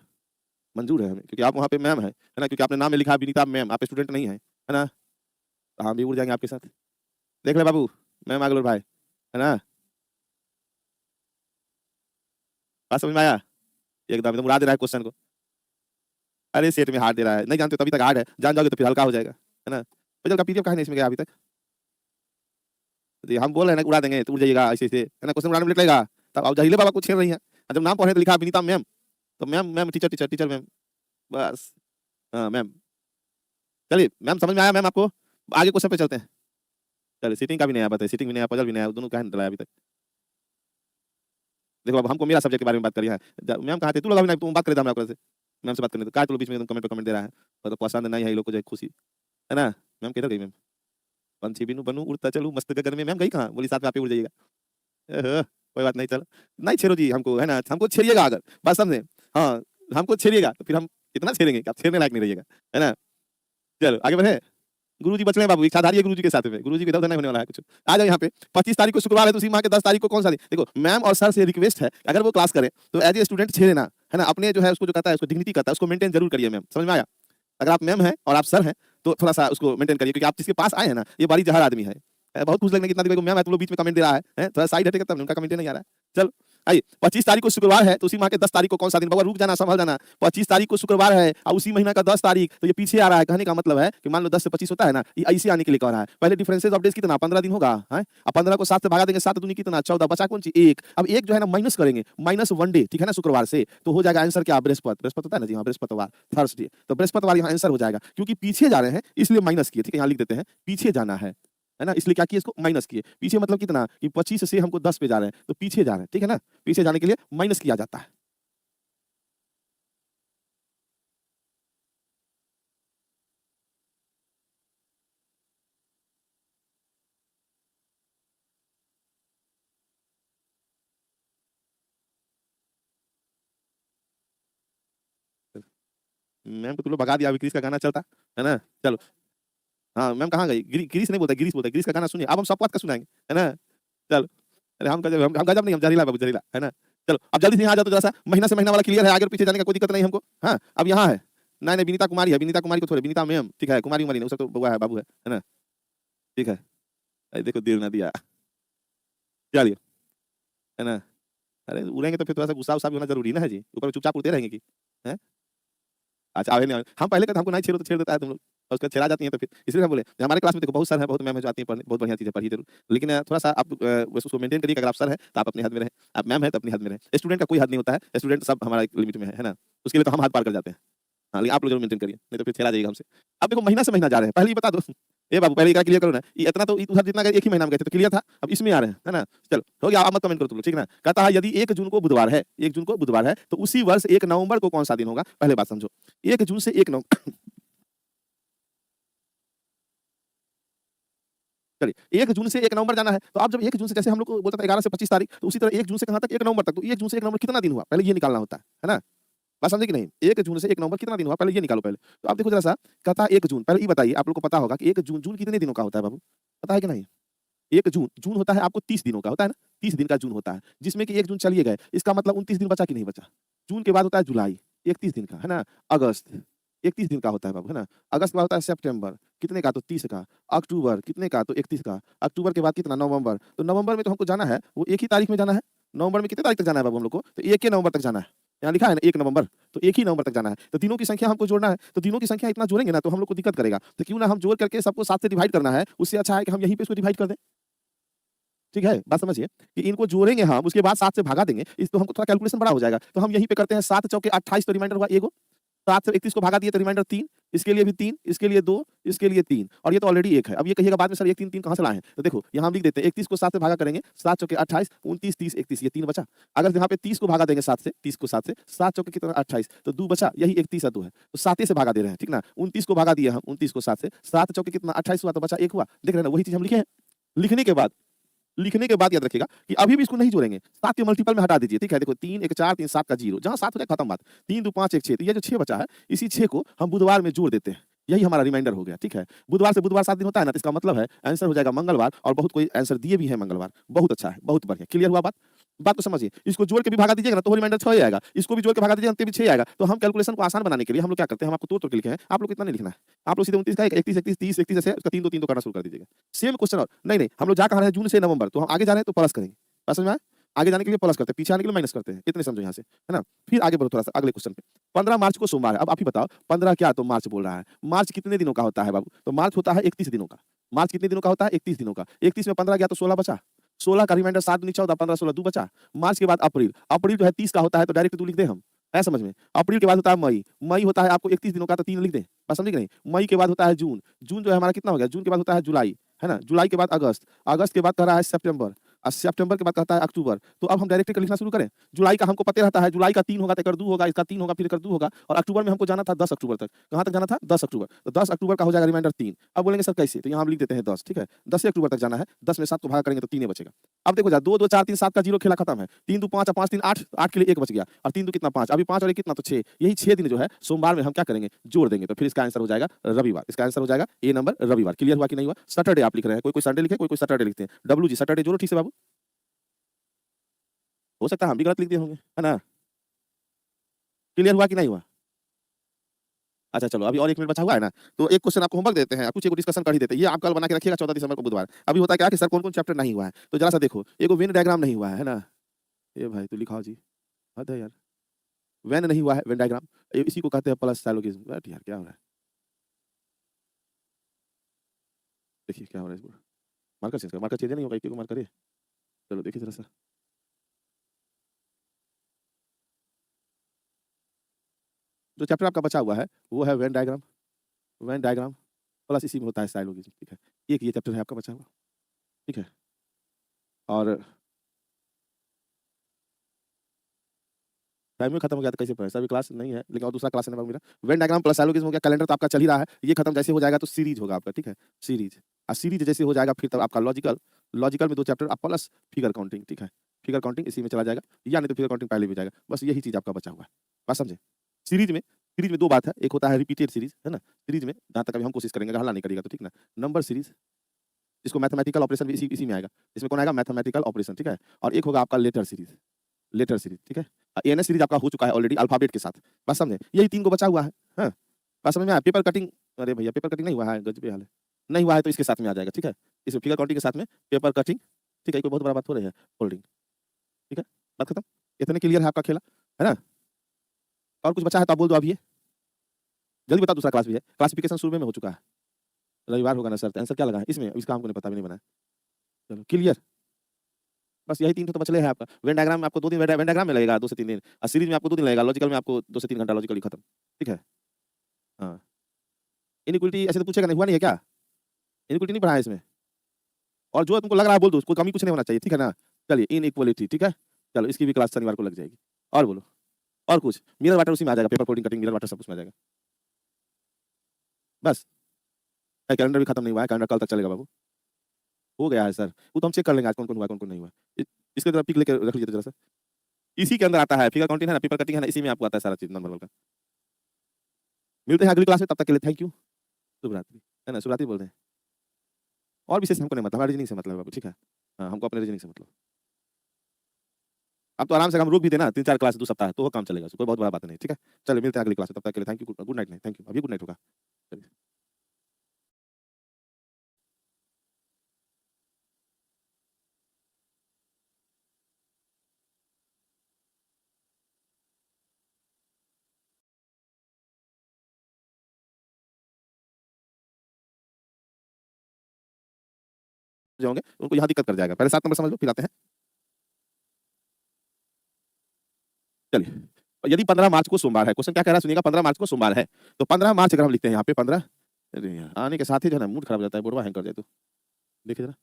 मंजूर है हमें, क्योंकि आप वहाँ पे मैम है ना, क्योंकि आपने नाम में लिखा है विनीता मैम, आप स्टूडेंट नहीं है ना। तो हम भी उड़ जाएंगे आपके साथ। देख ले बाबू, मैम आ गए भाई, है ना। बात समझ में आया। एकदम उड़ा दे रहा है क्वेश्चन को। अरे सेट में हार्ड दे रहा है, नहीं जानते तभी तक हार्ड है, जान जाओगे तो फिर हल्का हो जाएगा, है ना। बजल का पीडीएफ कहाँ नहीं इसमें गया अभी तक। तो हम बोल रहे हैं ना उड़ा देंगे तो उड़ जाइएगा ऐसे ऐसे, है ना। क्वेश्चन उड़ाने में लेट लगेगा, तब आप जहीले बाबा को छेड़ रही हैं। जब नाम पढ़े तो लिखा विनीता मैम, तो ma'am ma'am teacher teacher teacher ma'am, बस। हाँ मैम। चलिए मैम, समझ में आया मैम आपको। आगे क्वेश्चन पे चलते हैं। चलिए सीटिंग का भी नहीं आया, बताइए सीटिंग भी नहीं आया, पजल भी नहीं आया, दोनों का नहीं डलाया अभी तक। देखो अब हमको मेरा सब्जेक्ट के बारे में बात करी है। मैम कहाँ थे, तू लगा भी नहीं, तुम बात करे हमरा से। मैम से बात करने तो काय तो बीच में कमेंट कमेंट दे रहा है, तो पसंद नहीं है ये लोग को, जो खुशी, है ना। मैम किधर गई मैम। पंछी बिनु बनू उड़ता चलू मस्त गगन में, मैम गई कहाँ, बोली साथ में आप ही उड़ जाइएगा। कोई बात नहीं, चलो नहीं छेड़ो जी हमको, है ना, हमको छेड़िएगा अगर, बात समझे। हाँ, हमको छेड़िएगा तो फिर हम इतना छेड़ेंगे कि आप छेड़ने लायक नहीं रहिएगा, है ना। चलो आगे बढ़े। गुरुजी बच रहे हैं बाबू, इच्छाधारी है गुरुजी के साथ में, गुरुजी के इधर नहीं होने वाला है कुछ। आ जाओ यहाँ पे। 25 तारीख को शुक्रवार है, तो उसी माह के 10 तारीख को कौन सा दिन। देखो मैम और सर से रिक्वेस्ट है, अगर वो क्लास करें तो एज ए स्टूडेंट छेड़े ना, है ना। अपने जो है उसको जो कहता है, उसको डिग्निटी कहता है, उसको मेंटेन जरूर करिए मैम, समझ में आया। अगर आप मैम हैं और आप सर हैं तो थोड़ा सा उसको मेंटेन करिए, क्योंकि आप जिसके पास आए हैं ना, ये बड़ी जहर आदमी है। बहुत खुश लगने कितना देखो मैम है, तुम लोग बीच में कमेंट दे रहा है, थोड़ा साइड हटेगा तब उनका कमेंट नहीं आ रहा है। चल आइए, 25 तारीख को शुक्रवार है, तो उसी माह के 10 तारीख को कौन सा दिन, बाबा रुक जाना, संभल जाना। 25 तारीख को शुक्रवार है और उसी महीना का 10 तारीख, तो ये पीछे आ रहा है। कहने का मतलब है कि मान लो 10 से 25 होता है ना, ये ऐसे आने के लिए कह रहा है। पहले डिफरेंसेस ऑफ डेज कितना, 15 दिन होगा, है। अब 15 को 7 से भागा देंगे, 7 दूनी कितना, 14, बचा कौन सी 1। अब 1 जो है ना माइनस करेंगे, -1 डे, ठीक है ना, शुक्रवार से, तो हो जाएगा आंसर क्या, बृहस्पति। बृहस्पति होता है ना जी, हाँ बृहस्पतिवार, थर्सडे, तो बृहस्पतिवार यहाँ आंसर हो जाएगा। क्योंकि पीछे जा रहे हैं इसलिए माइनस किए, ठीक है, यहाँ लिख देते हैं पीछे जाना है ना, इसलिए क्या किए, इसको माइनस किए। पीछे मतलब कितना, कि 25 से हमको 10 पे जा रहे हैं, तो पीछे जा रहे हैं, ठीक है ना। पीछे जाने के लिए माइनस किया जाता है। मैम को तुम लोग भगा दिया, अभी क्रिस का गाना चलता है ना। चलो हाँ, मैम कहाँ गई, गिरीश नहीं बोलता, गिरीश बोलता है, गिरीश का गाना सुनिए। अब हम सब बात का सुनाएंगे, है ना। चलो, अरे हम गजब नहीं, हम जहरीला बाबू, जहरीला, है ना। चलो अब जल्दी से यहाँ आ जाओ, तो जरा सा महीना से महीना वाला क्लियर है, आगे और पीछे जाने का कोई दिक्कत नहीं हमको। हाँ अब यहाँ है, नहीं नहीं विनीता कुमारी है, विनीता कुमारी को थोड़े, विनीता मैम, ठीक है, कुमारी उमारी नहीं, उसका तो बउआ है, बाबू है ना। ठीक है। अरे देखो देर ना दिया, चलिए, है ना। अरे उड़ेंगे तो फिर थोड़ा सा गुस्सा उस्सा भी होना जरूरी ना है जी, ऊपर चुपचाप उड़ते रहेंगे कि, हैं। अच्छा आवे नहीं, हम पहले कहते हमको नहीं छेड़ो तो छेड़ देता है तुम लोग, और उसके बाद छेड़ा जाती हैं तो फिर इसलिए हम बोले हमारे क्लास में देखो बहुत सर है, बहुत मैम है जो आती हैं पढ़ने, बहुत बढ़िया चीज़ें पढ़ी जरूर। लेकिन थोड़ा सा आप उसको मेंटेन करिए कि अगर आप सर हैं तो आप अपने हद में रहें, आप मैम है तो अपनी हद में रहें। स्टूडेंट का कोई हद नहीं होता है, स्टूडेंट सब हमारा एक लिमिट में है ना। उसके लिए तो हम हाथ पार कर जाते हैं। हाँ लेकिन आप लोग जरूर मेंटेन करिए, नहीं तो फिर छेड़ा जाएगा हमसे। अब देखो महीना से महीना जा रहे हैं, पहले ये बता दो ए बाबू, पहले क्लियर करो ना, ये इतना तो उधर जितना गए एक ही महीना में गए थे तो क्लियर था, अब इसमें आ रहे हैं, है ना। चलो हो गया, आप मत कमेंट करो तुम लोग, ठीक है ना। कहता है यदि 1 जून को बुधवार है, 1 जून को बुधवार है, तो उसी वर्ष 1 नवंबर को कौन सा दिन होगा। पहले बात समझो, 1 जून से 1 नवंबर चलिए 1 जून से 1 नवंबर जाना है, तो आप जब 1 जून से, जैसे हम लोग को बोलता था 11 से 25 तारीख, तो उसी तरह 1 जून से कहाँ तक, 1 नवंबर तक, तो 1 जून से 1 नवंबर कितना दिन हुआ, पहले ये निकालना होता है ना। बात समझे कि नहीं, 1 जून से 1 नवंबर कितना दिन हुआ, पहले ये निकालो पहले। तो आप देखो जरा सा, कहता है 1 जून, पहले ये बताइए, आप लोग को पता होगा कि 1 जून, जून कितने दिनों का होता है बाबू, पता है कि नहीं। 1 जून, जून होता है आपको 30 दिनों का होता है ना, 30 दिन का जून होता है, जिसमें कि 1 जून चलिए गए, इसका मतलब 29 दिन बचा कि नहीं बचा। जून के बाद होता है जुलाई, 31 दिन का, है ना। अगस्त 31 दिन का होता है बाबू, है ना। अगस्त के बाद होता है सितंबर, कितने का, तो 30 का। अक्टूबर कितने का, तो 31 का। अक्टूबर के बाद कितना, नवंबर, तो नवंबर में तो हमको जाना है वो एक ही तारीख में जाना है। नवंबर में कितने तारीख तक जाना है बाबू हम लोग को, तो 1 ही नवंबर तक जाना है। यहाँ लिखा है ना 1 नवंबर, तो 1 ही नवंबर तक जाना है। तो दिनों की संख्या हमको जोड़ना है, तो दिनों की संख्या इतना जोड़ेंगे ना तो हम लोग को दिक्कत करेगा, तो क्यों ना हम जोड़ करके सबको 7 से डिवाइड करना है, उससे अच्छा है कि हम यहीं पे इसको डिवाइड कर दें। ठीक है, बात समझिए कि इनको जोड़ेंगे हम, उसके बाद 7 से भागा देंगे, इस तो हमको थोड़ा कैलकुलेशन बड़ा हो जाएगा, तो हम यहीं पे करते हैं 7 चौके 28, तो रिमाइंडर हुआ एगो। 7 से 31 को भागा दिए तो रिमाइंडर 3, इसके लिए भी 3, इसके लिए 2, इसके लिए 3, और ये तो ऑलरेडी 1 है। अब ये कहिएगा बाद में सर 1 3 3 कहाँ से लाए हैं, तो देखो यहाँ हम लिख देते हैं 31 को 7 से भागा करेंगे, 7 चौके 28, 29 30 31, ये 3 बचा। अगर यहाँ पे 30 को भागा देंगे 7 से, 30 को 7 से, 7 चौके कितना 28, तो 2 बचा, यही 31 है 2 है, तो 7 से भागा दे रहे हैं, ठीक ना। 29 को भागा दिए हम, 29 को 7 से, 7 चौके कितना 28 हुआ, तो बचा 1 हुआ। देख रहे हैं ना, वही चीज हम लिखे हैं। लिखने के बाद याद रखिएगा कि अभी भी इसको नहीं जोड़ेंगे, 7 के मल्टीपल में हटा दीजिए, ठीक है। देखो 3 1 4 3 7 का 0, जहां 7 हो जाए खत्म बात। 3 2 5 1 6, तो ये जो 6 बचा है, इसी 6 को हम बुधवार में जोड़ देते हैं। यही हमारा रिमाइंडर हो गया, ठीक है। बुधवार से बुधवार 7 दिन होता है ना, तो इसका मतलब है आंसर हो जाएगा मंगलवार, और बहुत कोई आंसर दिए भी है मंगलवार। बहुत अच्छा है, बहुत बढ़िया। क्लियर हुआ बात? बात को समझिए। इसको जोड़ के भी भगा दीजिएगा ना तो रिमाइंडर 6 ही आएगा। इसको भी जोड़ के भगा दीजिएगा तो भी 6 आएगा। तो हम कैलकुलेशन को आसान बनाने के लिए हम लोग क्या करते हैं, हम आपको तोड़-तोड़ के लिखे हैं। आप लोग को इतना नहीं लिखना है। आप लोग सीधे 29 का 31, 31, 30, 31 ऐसे उसका 3 2 करना शुरू कर दीजिएगा। सेम क्वेश्चन और नहीं, हम लोग जा कहाँ रहे हैं, जून से नवंबर, तो हम आगे जा रहे हैं तो प्लस करेंगे। बात समझ में आया? आगे जाने के लिए प्लस करते हैं, पीछे आने के लिए माइनस करते हैं। इतने समझो यहाँ से, है ना? फिर आगे बढ़ो थोड़ा-सा अगले क्वेश्चन पे। 15 मार्च को सोमवार है। अब आप ही बताओ 15 क्या तो मार्च बोल रहा है। मार्च कितने दिनों का होता है बाबू? तो मार्च होता है 31 दिनों का। मार्च कितने दिनों का होता है? 31 दिनों का। 31 में 15 गया तो 16 बचा। 16 का रिमाइंडर 7 दूनी 14, 15 16 2 बचा। मार्च के बाद अप्रैल। अप्रैल जो है 30 का होता है तो डायरेक्ट 2 लिख दें हम। आया समझ में? अप्रैल के बाद होता है मई। मई होता है आपको 31 दिनों का तो 3 लिख दें। बात समझे कि नहीं? मई के बाद होता है जून। जून जो है हमारा कितना हो गया? जून के बाद होता है जुलाई, है ना? जुलाई के बाद अगस्त। अगस्त के बाद कह रहा है सितंबर। और सितंबर के बाद कहता है अक्टूबर। तो अब हम डायरेक्ट लिखना शुरू करें। जुलाई का हमको पता रहता है, जुलाई का 3 होगा तो एकर 2 होगा, इसका 3 होगा फिर एकर 2 होगा, और अक्टूबर में हमको जाना था 10 अक्टूबर तक। कहाँ तक जाना था? 10 अक्टूबर। तो 10 अक्टूबर का हो जाएगा रिमाइंडर 3। अब बोलेंगे सर कैसे? तो यहाँ हम लिख देते हैं 10, ठीक है? 10 ही अक्टूबर तक जाना है। 10 में 7 को भागा करेंगे तो 3 ही बचेगा। अब देखो जरा 2 2 4 3 7 का 0 खेला खत्म है। 3 2 5 और 5 3 8, 8 के लिए 1 बच गया, और 3 2 कितना 5, अभी 5 और 1 कितना तो 6। यही 6 दिन जो है सोमवार में हम क्या करेंगे? जोड़ देंगे। तो फिर इसका आंसर हो जाएगा रविवार। इसका आंसर हो जाएगा ए नंबर रविवार। क्लियर हुआ कि नहीं हुआ? सैटरडे आप लिख रहे हैं, कोई कोई संडे लिखे, कोई कोई सैटरडे लिखते हैं। डब्ल्यू जी सैटरडे जोड़ो ठीक से बाबू। हो सकता है हम भी गलत लिख दिए होंगे, है ना? क्लियर हुआ कि नहीं हुआ? अच्छा चलो, अभी और 1 मिनट बचा हुआ है ना, तो एक क्वेश्चन आपको होमवर्क देते हैं, कुछ एक डिस्कशन कर ही देते हैं। ये आप कल बना के रखिएगा 14 दिसंबर को बुधवार। अभी होता क्या है कि सर कौन-कौन चैप्टर नहीं हुआ है, तो जरा सा देखो, एगो वेन डायग्राम नहीं हुआ है ना? ए भाई तू लिखाओ जी, हद है यार। वेन नहीं हुआ है, वेन डायग्राम, इसी को कहते हैं प्लस साइलोगिज्म। बट यार क्या हो रहा है? देखिए क्या हो रहा है इसको, मार्कर चेंज करो, मार्कर चेंज नहीं होगा, एक-एक को मार्क करिए। चलो देखिए जरा सा। जो चैप्टर आपका बचा हुआ है, वो है वेन डायग्राम प्लस इसी में होता है साइलोगिज्म, ठीक है? एक ये चैप्टर है आपका बचा हुआ, ठीक है? और टाइम ही खत्म हो गया तो कैसे पढ़े? सर अभी क्लास नहीं है, लेकिन और दूसरा क्लास है ना मेरा। वेन डायग्राम प्लस साइलोगिज्म हो गया, कैलेंडर तो आपका चल ही रहा है। ये खत्म जैसे हो जाएगा तो सीरीज होगा आपका, ठीक है? सीरीज। सीरीज जैसे हो जाएगा फिर तब आपका लॉजिकल, लॉजिकल में 2 चैप्टर आप प्लस फिगर काउंटिंग, ठीक है? फिगर काउंटिंग इसी में चला जाएगा, या नहीं तो फिगर काउंटिंग पहले भी जाएगा। बस यही चीज़ आपका बचा हुआ है। बात समझे? सीरीज में 2 बात है, एक होता है रिपीटेड सीरीज, है ना? सीरीज में जहाँ तक अभी हम कोशिश करेंगे, अगर हल्ला नहीं करिएगा तो ठीक ना? नंबर सीरीज, इसको मैथमेटिकल ऑपरेशन भी इसी इसी में आएगा। इसमें कौन आएगा? मैथमेटिकल ऑपरेशन, ठीक है? और एक होगा आपका लेटर सीरीज, ठीक है? एएनएस सीरीज आपका हो चुका है ऑलरेडी अल्फाबेट के साथ। बात समझे? यही 3 को बचा हुआ है। हाँ? बात समझ में आया? पेपर कटिंग, अरे भैया पेपर कटिंग नहीं हुआ है, गजबे हाल है। नहीं हुआ है तो इसके साथ में आ जाएगा, ठीक है? इसमें फिगर काउंटिंग के साथ में पेपर कटिंग, ठीक है? कोई बहुत बड़ा बात हो रही है, फोल्डिंग, ठीक है? बात खत्म? इतने क्लियर है आपका खेला, है ना? और कुछ बचा है तो आप बोल दो अभी ये। जल्दी बताओ, दूसरा क्लास भी है। क्लासिफिकेशन शुरू में हो चुका है। रविवार होगा ना सर, तो आंसर क्या लगा है? इसमें इसका हमको नहीं पता, भी नहीं बना है। चलो क्लियर? बस यही 3 तो बचले हैं आपका। वेन डायग्राम में आपको 2 दिन वेन डायग्राम में लगेगा 2 से 3 दिन, और सीरीज में आपको 2 दिन लगेगा, लॉजिकल में आपको 2 से 3 घंटा लॉजिकली खत्म, ठीक है? हाँ। इनइक्वालिटी ऐसे तो पूछेगा नहीं, हुआ नहीं है क्या? इनइक्वालिटी नहीं पढ़ा है इसमें? और जो तुमको लग रहा है बोल दो, कोई कमी कुछ नहीं होना चाहिए, ठीक है ना? चलिए इनइक्वालिटी, ठीक है? चलो इसकी भी क्लास शनिवार को लग जाएगी। और बोलो, और कुछ? मिरर वाटर उसी में आ जाएगा, paper coding, cutting, mirror water सब उसमें आ जाएगा। बस? कैलेंडर भी खत्म नहीं हुआ है, कैलेंडर कल तक चलेगा बाबू। हो गया है सर, वो तो हम चेक कर लेंगे आज कौन-कौन हुआ है, कौन-कौन नहीं हुआ है। इसके जरा पिक लेके रख लीजिए जरा सा। इसी के अंदर आता है, फिगर काउंटिंग है ना, पेपर कटिंग है ना, इसी में आपको आता है सारा चीज़ नंबर वाला। मिलते हैं अगली क्लास में, तब तक के लिए थैंक यू। शुभ रात्रि, है ना? शुभ रात्रि बोलते हैं। और विशेष हमको नहीं मतलब, हमारा रीजनिंग से मतलब है बाबू, ठीक है? हाँ, हमको अपने रीजनिंग से मतलब। अब तो आराम से हम रोक भी देना 3-4 क्लास 2 सप्ताह, तो वो काम चलेगा, कोई बहुत बड़ा बात नहीं, ठीक है? चलिए मिलते हैं अगली क्लास में, तब तक के लिए थैंक यू, गुड नाइट नहीं, थैंक यू, अभी गुड नाइट होगा। चलिए। जो होंगे उनको यहाँ दिक्कत कर जाएगा। पहले 7 नंबर समझ लो, फिर आते हैं। चलिए, यदि 15 मार्च को सोमवार है, क्वेश्चन क्या कह रहा है सुनिएगा, 15 मार्च को सोमवार है, तो 15 मार्च अगर हम लिखते हैं यहाँ पे 15, अरे यार आने के साथ ही जो है ना मूड खराब हो जाता है, बोर्डवा हैंग कर जाए तो। देखिए जरा,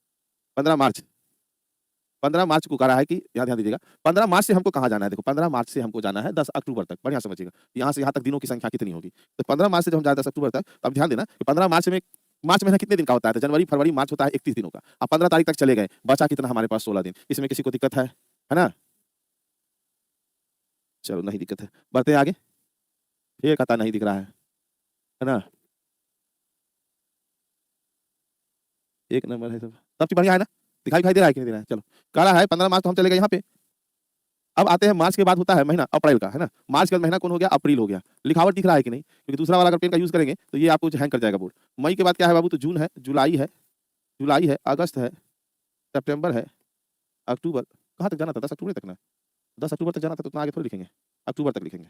15 मार्च, 15 मार्च को कह रहा है कि यहाँ ध्यान दीजिएगा, 15 मार्च से हमको कहाँ जाना है? देखो 15 मार्च से हमको जाना है 10 अक्टूबर तक, बढ़िया समझिएगा। यहाँ से यहाँ तक दिनों की संख्या कितनी होगी? तो 15 मार्च से जब हम जाए 10 अक्टूबर तक, तो अब ध्यान देना कि 15 मार्च में, मार्च महीना कितने दिन का होता है? तो जनवरी, फरवरी, मार्च होता है 31 दिनों का। अब 15 तारीख तक चले गए, बचा कितना हमारे पास? 16 दिन। इसमें किसी को दिक्कत है ना? चलो नहीं दिक्कत है, बढ़ते हैं आगे। फिर कहता नहीं दिख रहा है ना? एक नंबर है, सब चीज बढ़िया है ना, दिखाई दे रहा है कि नहीं दे रहा है? चलो काला है 15 मार्च तो हम चले गए यहाँ पे। अब आते हैं मार्च के बाद होता है महीना अप्रैल का, है ना। मार्च के बाद महीना कौन हो गया? अप्रैल हो गया। लिखावट दिख रहा है कि नहीं? क्योंकि दूसरा वाला अगर पेन का यूज करेंगे तो ये आपको हैंग कर जाएगा बोर्ड। मई के बाद क्या है बाबू? तो जून है, जुलाई है, अगस्त है, सितंबर है, अक्टूबर। कहाँ तक जाना था? 10 अक्टूबर तक ना, 10 अक्टूबर तक जाना था, तो उतना आगे थोड़ी लिखेंगे, अक्टूबर तक लिखेंगे।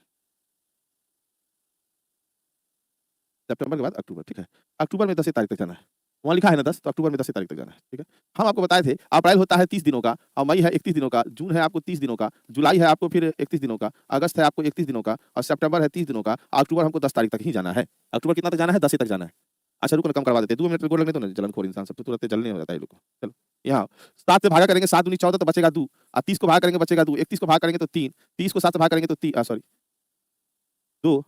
सितंबर के बाद अक्टूबर, ठीक है। अक्टूबर में 10 तारीख तक जाना है, वहाँ लिखा है ना 10, तो अक्टूबर में 10 तारीख तक जाना है, ठीक है। हम आपको बताए थे अप्रैल होता है 30 दिनों का, और मई है 31 दिनों का, जून है आपको 30 दिनों का, जुलाई है आपको फिर 31 दिनों का, अगस्त है आपको 31 दिनों का, और सितंबर है 30 दिनों का, अक्टूबर हमको 10 तारीख तक ही जाना है। अक्टूबर कितना तक जाना है? 10 तक जाना है। अच्छा रुको ना, कम करवा देते हैं, 2 मिनट में गोड़ लगने दो ना, जलनखोर इंसान सब तो तुरंत जलने हो जाता है ये लोग को। चलो यहाँ 7 से भागा करेंगे, 7 दूनी 14 तो बचेगा 2, और 30 को भाग करेंगे बचेगा 2, 31 को भाग करेंगे तो 3, 30 को 7 से भाग करेंगे तो 2,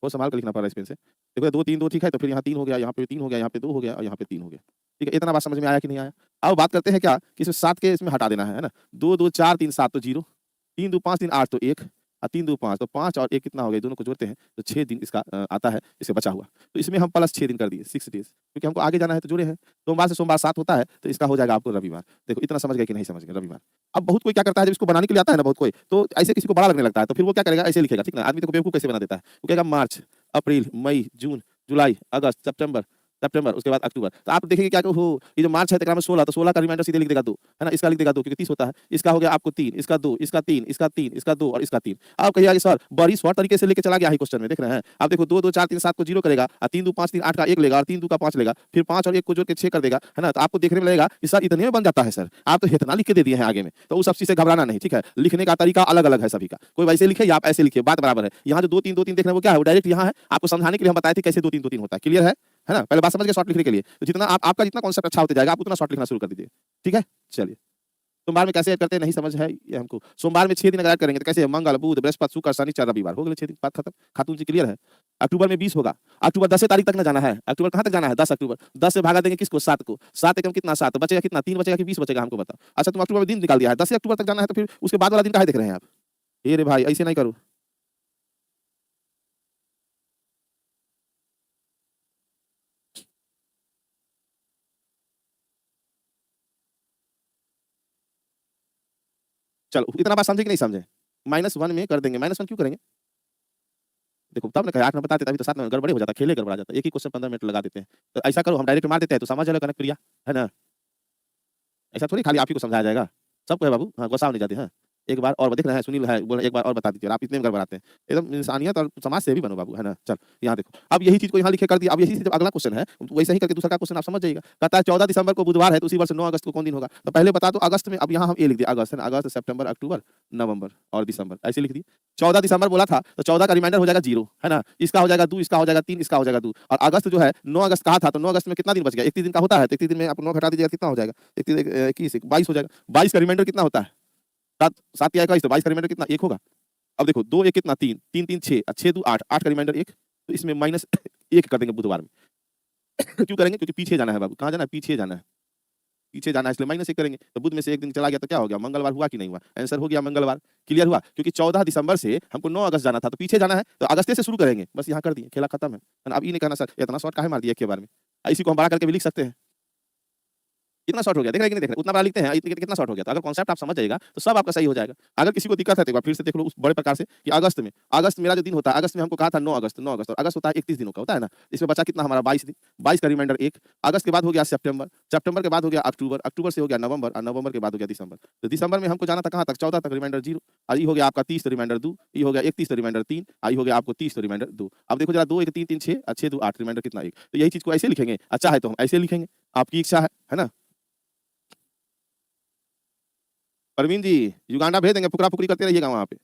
बहुत संभाल कर लिखना पड़ रहा है इस पेन से। देखो 2 3 2 ठीक है, तो फिर यहाँ 3 हो गया, यहाँ पे 3 हो गया, यहाँ पे 2 हो गया, और यहाँ पे 3 हो गया। ठीक है, इतना बात समझ में आया कि नहीं आया? अब बात करते हैं क्या कि इसमें 7 के इसमें हटा देना है ना। 2 2 4 3 7 तो 0, 3 2 5 3 8 तो 1, और 3 2 5 तो 5 और 1 कितना हो गया? दोनों को जोड़ते हैं तो 6 दिन इसका आता है, इससे बचा हुआ। तो इसमें हम प्लस 6 दिन कर दिए, 6 डेज, क्योंकि हमको आगे जाना है तो जोड़े हैं। सोमवार से सोमवार 7 होता है, तो इसका हो जाएगा आपको रविवार। देखो इतना समझ गए कि नहीं समझ गए? रविवार। अब बहुत कोई क्या करता है, जब इसको बनाने के लिए आता है ना बहुत कोई, तो ऐसे किसी को बड़ा लगने लगता है, तो फिर वो क्या करेगा? ऐसे लिखेगा, ठीक ना। आदमी तो बेवकूफ कैसे बना देता है, वो कहेगा मार्च, अप्रैल, मई, जून, जुलाई, अगस्त, सितंबर, उसके बाद अक्टूबर। तो आप देखेंगे क्या हो, ये जो मार्च है तो 16, तो 16 का रिमाइंडर सीधे लिख देगा 2, है ना। इसका लिख देगा 2 क्योंकि 30 होता है। इसका हो गया आपको 3, इसका 2, इसका 3, इसका 3, इसका 2 और इसका 3। आप कहिएगा कि सर बड़ी शॉर्ट तरीके से लेके चला गया है क्वेश्चन में, देख रहे हैं आप। देखो 2 2 4 3 7 को 0 करेगा, और 3 2 5 3 8 का 1 लेगा, और 3 2 का 5 लेगा, फिर 5 और 1 को जोड़ के 6 कर देगा, है ना। तो आपको देखने में लगेगा कि सर इतने में बन जाता है सर, आप तो इतना लिख के दे दिए हैं आगे में। तो उस सब चीज से घबराना नहीं, ठीक है। लिखने का तरीका अलग अलग है सभी का, कोई वैसे लिखे या आप ऐसे लिखिए, बात बराबर है। यहाँ जो 2 3 2 3 देख रहे हैं वो क्या है? वो डायरेक्ट यहाँ है, आपको समझाने के लिए हम बताए थे कैसे 2 3 2 3 होता है। क्लियर है ना? पहले बात समझ के शॉर्ट लिखने के लिए, तो जितना आपका जितना कॉन्सेप्ट अच्छा होते जाएगा, आप उतना शॉर्ट लिखना शुरू कर दीजिए, ठीक है। चलिए सोमवार में कैसे ऐड करते हैं नहीं समझ है ये हमको। सोमवार में 6 दिन अगर ऐड करेंगे तो कैसे? मंगल, बुध, बृहस्पति, शुक्र, शनिचर, रविवार, हो गए 6 दिन, बात खत्म। खातून जी क्लियर है? अक्टूबर में 20 होगा, अक्टूबर 10 तारीख तक ना जाना है। अक्टूबर कहाँ तक जाना है? 10 अक्टूबर। 10 से भागा देंगे किसको? 7 को। 7 एकम कितना? 7 बचेगा कितना? 3 बचेगा कि 20 बचेगा? हमको बताओ। अच्छा तुम अक्टूबर में दिन निकाल दिया है, 10 अक्टूबर तक जाना है, तो फिर उसके बाद वाला दिन कहाँ देख रहे हैं आप? ये रे भाई ऐसे नहीं करो। चलो इतना बात समझे कि नहीं समझे? -1 में कर देंगे। -1 क्यों करेंगे? देखो तब ना कहे 8 में बताते, तभी तो 7 में गड़बड़े हो जाता, खेले गड़बड़ा जाता। एक ही क्वेश्चन 15 मिनट लगा देते हैं। तो ऐसा करो, हम डायरेक्ट मार देते हैं, तो समझ लो कनक प्रिया, है ना। ऐसा थोड़ी खाली आप ही को समझाया जाएगा, सबको है बाबू। हाँ गुस्सा नहीं जाते हैं। एक बार और देख रहे हैं, सुनील है बोल, एक बार और बता दीजिए। आप इतने में गड़बड़ाते हैं, एकदम इंसानियत और समाज सेवी बनो बाबू, है ना। चल यहाँ देखो, अब यही चीज को यहाँ लिखे कर दिया। अब यही से जब अगला क्वेश्चन है, तो वैसे ही करके दूसरा का क्वेश्चन आप समझ जाइएगा। कहता है 14 दिसंबर को बुधवार है, तो उसी वर्ष 9 अगस्त को कौन दिन होगा? तो पहले बता दो अगस्त में। अब यहाँ हम ये लिख दिया अगस्त, है ना। अगस्त, सितंबर, अक्टूबर, नवंबर और दिसंबर, ऐसे लिख दिए। 14 दिसंबर बोला था, तो 14 का रिमाइंडर हो जाएगा 0, है ना। इसका हो जाएगा 2, इसका हो जाएगा 3, इसका हो जाएगा 2, और अगस्त जो है 9 अगस्त कहा था, तो 9 अगस्त में कितना दिन बच गया? 31 दिन का होता है, तो 31 दिन में आप 9 घटा दीजिएगा, कितना हो जाएगा? 21 22 हो जाएगा। 22 का रिमाइंडर कितना होता है? 7 7 या 21, तो 22 का रिमाइंडर कितना? 1 होगा। अब देखो 2 1 कितना? 3 3 3 6, 6 2 8, 8 का रिमाइंडर 1, तो इसमें -1 कर देंगे बुधवार में। क्यों करेंगे? क्योंकि पीछे जाना है बाबू। कहाँ जाना है? पीछे जाना है, पीछे जाना है, इसलिए -1 करेंगे। तो बुध में से 1 दिन चला गया तो क्या हो गया? मंगलवार हुआ कि नहीं हुआ? आंसर हो गया मंगलवार। क्लियर हुआ? क्योंकि 14 दिसंबर से हमको 9 अगस्त जाना था, तो पीछे जाना है, तो अगस्त से शुरू करेंगे, बस यहाँ कर दिए, खेला खत्म है ना। अब ये नहीं कहना सर इतना शॉर्ट काहे मार दिया एक के बार में, इसी को हम बड़ा करके भी लिख सकते हैं। कितना शॉर्ट हो गया? देख रहे हैं कि नहीं देख रहे? उतना बड़ा लिखते हैं, कितना शॉर्ट हो गया। तो अगर कॉन्सेप्ट आप समझ जाइएगा तो सब आपका सही हो जाएगा। अगर किसी को दिक्कत है तो एक बार फिर से देख लो उस बड़े प्रकार से कि अगस्त मेरा जो दिन होता है, अगस्त में हमको कहा था 9 अगस्त, 9 अगस्त, और अगस्त होता है 31 दिनों का, होता है ना। इसमें बचा कितना हमारा? 22 दिन। 22 का रिमाइंडर 1, अगस्त के बाद हो गया सितंबर, सितंबर के बाद हो गया अक्टूबर, अक्टूबर से हो गया नवंबर, और नवंबर के बाद हो गया दिसंबर। तो दिसंबर में हमको जाना था कहाँ तक? 14 तक, रिमाइंडर 0, और ये हो गया आपका 30 रिमाइंडर 2, ये हो गया 31 रिमाइंडर 3, ये हो गया आपको 30 रिमाइंडर 2। अब देखो जरा 2 1 3 3 6 और 6 2 8, रिमाइंडर कितना? 1। तो यही चीज को ऐसे लिखेंगे, अच्छा है तो हम ऐसे लिखेंगे, आपकी इच्छा है ना। परवीन जी युगांडा भेज देंगे, फुकरा फुकरी करते रहिएगा वहाँ पे।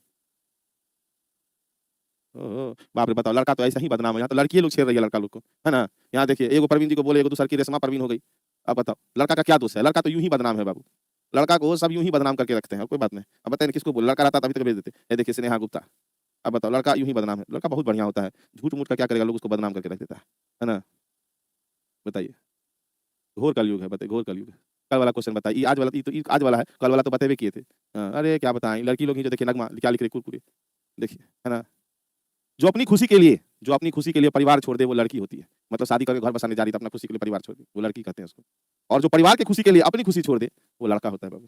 ओह बाप रे, बताओ, लड़का तो ऐसा ही बदनाम है, यहाँ तो लड़की लोग छेड़ रही है लड़का लोग को, है ना। यहाँ देखिए एगो परवीन जी को बोले, एगो दूसर की रेशमा परवीन हो गई। अब बताओ लड़का का क्या दोष है? लड़का तो यूं ही बदनाम है बाबू, लड़का को सब यूं ही बदनाम करके रखते हैं, और कोई बात नहीं। अब बताइए किसको बोले? लड़का रहता तभी तक भेज देते। ये देखिए स्नेहा गुप्ता। अब बताओ लड़का यूं ही बदनाम है? लड़का बहुत बढ़िया होता है, झूठ मूठ का क्या करेगा, लोग उसको बदनाम करके रख देता है ना। बताइए, घोर कलयुग है, बताइए घोर कलयुग है। कल वाला क्वेश्चन बताइए, ये आज वाला, ये तो आज वाला है, कल वाला तो बतेबे किए थे। हाँ, अरे क्या बताएं, लड़की लोग ही जो देखिए नगमा क्या लिख रहे कुरकुरे, देखिए, है ना। जो अपनी खुशी के लिए परिवार छोड़ दे वो लड़की होती है। मतलब शादी करके घर बसाने जा रही है तो अपना खुशी के लिए परिवार छोड़ दे, वो लड़की कहते हैं उसको। और जो परिवार की खुशी के लिए अपनी खुशी छोड़ दे वो लड़का होता है बाबू,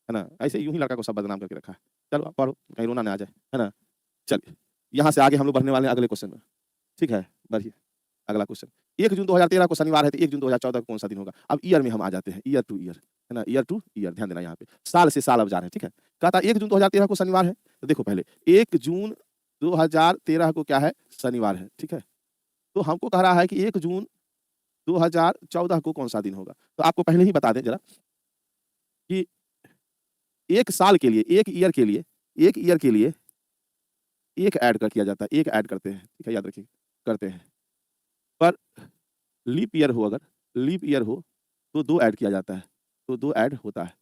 है ना। ऐसे यूं ही लड़का को सब बदनाम करके रखा है। चलो आप पढ़ो, कहीं रोना ना आ जाए, है ना। चलिए यहाँ से आगे हम लोग बढ़ने वाले हैं अगले क्वेश्चन में, ठीक है। बढ़िए अगला क्वेश्चन, 1 जून 2013 को शनिवार है तो 1 जून 2014 को कौन सा दिन होगा। अब ईयर में हम आ जाते हैं, ईयर टू ईयर, है ना, ईयर टू ईयर, ध्यान देना यहाँ पे साल से साल अब जा रहे हैं, ठीक है। कहता 1 जून 2013 को शनिवार है, तो देखो पहले 1 जून 2013 को क्या है, शनिवार है, ठीक है। तो हमको कह रहा है कि 1 जून 2014 को कौन सा दिन होगा। तो आपको पहले ही बता दें जरा कि एक साल के लिए, एक ईयर के लिए, एक ईयर के लिए एक ऐड कर किया जाता है, एक ऐड करते हैं, ठीक है, याद रखिए करते हैं। पर लीप ईयर हो, अगर लीप ईयर हो तो 2 ऐड किया जाता है, तो 2 ऐड होता है,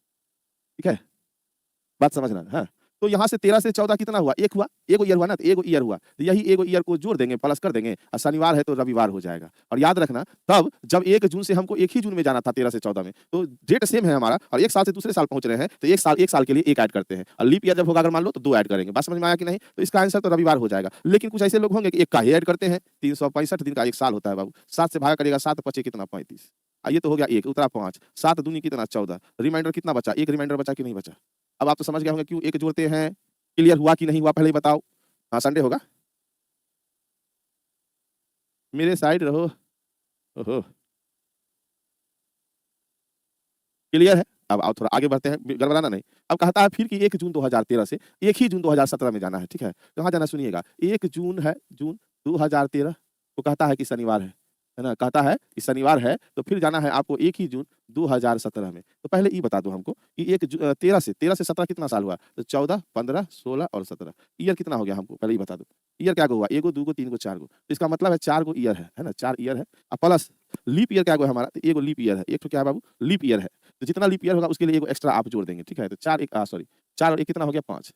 ठीक है। बात समझना, हाँ। तो यहाँ से 13 से 14 कितना हुआ, एक हुआ, एक ईयर हुआ ना, तो एक ईयर हुआ, तो यही एक ईयर को जोड़ देंगे, प्लस कर देंगे, और शनिवार है तो रविवार हो जाएगा। और याद रखना तब जब 1 जून से हमको एक ही जून में जाना था 13 से 14 में, तो डेट सेम है हमारा, और एक साल से दूसरे साल पहुंच रहे हैं, तो एक साल के लिए एक ऐड करते हैं, और लीप ईयर जब होगा अगर मान लो तो 2 ऐड करेंगे। बात समझ में आया कि नहीं। तो इसका आंसर तो रविवार हो जाएगा। लेकिन कुछ ऐसे लोग होंगे कि एक का ही ऐड करते हैं, 365 दिन का एक साल होता है बाबू, 7 से भागा करेगा, 7 पचे कितना 35, ये तो हो गया एक, उतरा 5, 7 दूनी कितना 14, रिमाइंडर कितना बचा, एक रिमाइंडर बचा कि नहीं बचा। अब आप तो समझ गए होंगे क्यों एक जोड़ते हैं, क्लियर हुआ कि नहीं हुआ पहले ही बताओ। हाँ संडे होगा, मेरे साइड रहो। ओहो क्लियर है। अब आओ थोड़ा आगे बढ़ते हैं, गड़बड़ाना नहीं। अब कहता है फिर कि 1 जून 2013 से 1 ही जून 2017 में जाना है, ठीक है। कहाँ जाना सुनिएगा, 1 जून है, जून 2013 को कहता है कि शनिवार है ना, कहता है कि शनिवार है, तो फिर जाना है आपको 1 ही जून 2017 में। तो पहले ये बता दो हमको कि 13 से 17 कितना साल हुआ, तो 14, 15, 16 और 17 ईयर कितना हो गया हमको पहले ही बता दो। ईयर क्या हुआ, 1 2 3 4 तो इसका मतलब है 4 ईयर है ना, 4 ईयर है। अब प्लस लीप ईयर क्या हमारा, तो 1 लीप ईयर है, एक तो क्या है बाबू लीप ईयर है, तो जितना लीप ईयर होगा उसके लिए 1 एक्स्ट्रा आप जोड़ देंगे, ठीक है। तो 4 और 1 कितना हो गया 5,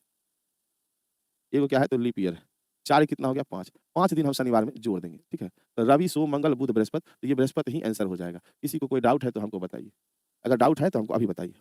एगो क्या है तो लीप ईयर है, 4 कितना हो गया 5, 5 दिन हम शनिवार में जोड़ देंगे, ठीक है। तो रवि सोम मंगल बुध बृहस्पति, तो ये बृहस्पति ही आंसर हो जाएगा। किसी को कोई डाउट है तो हमको बताइए, अगर डाउट है तो हमको अभी बताइए।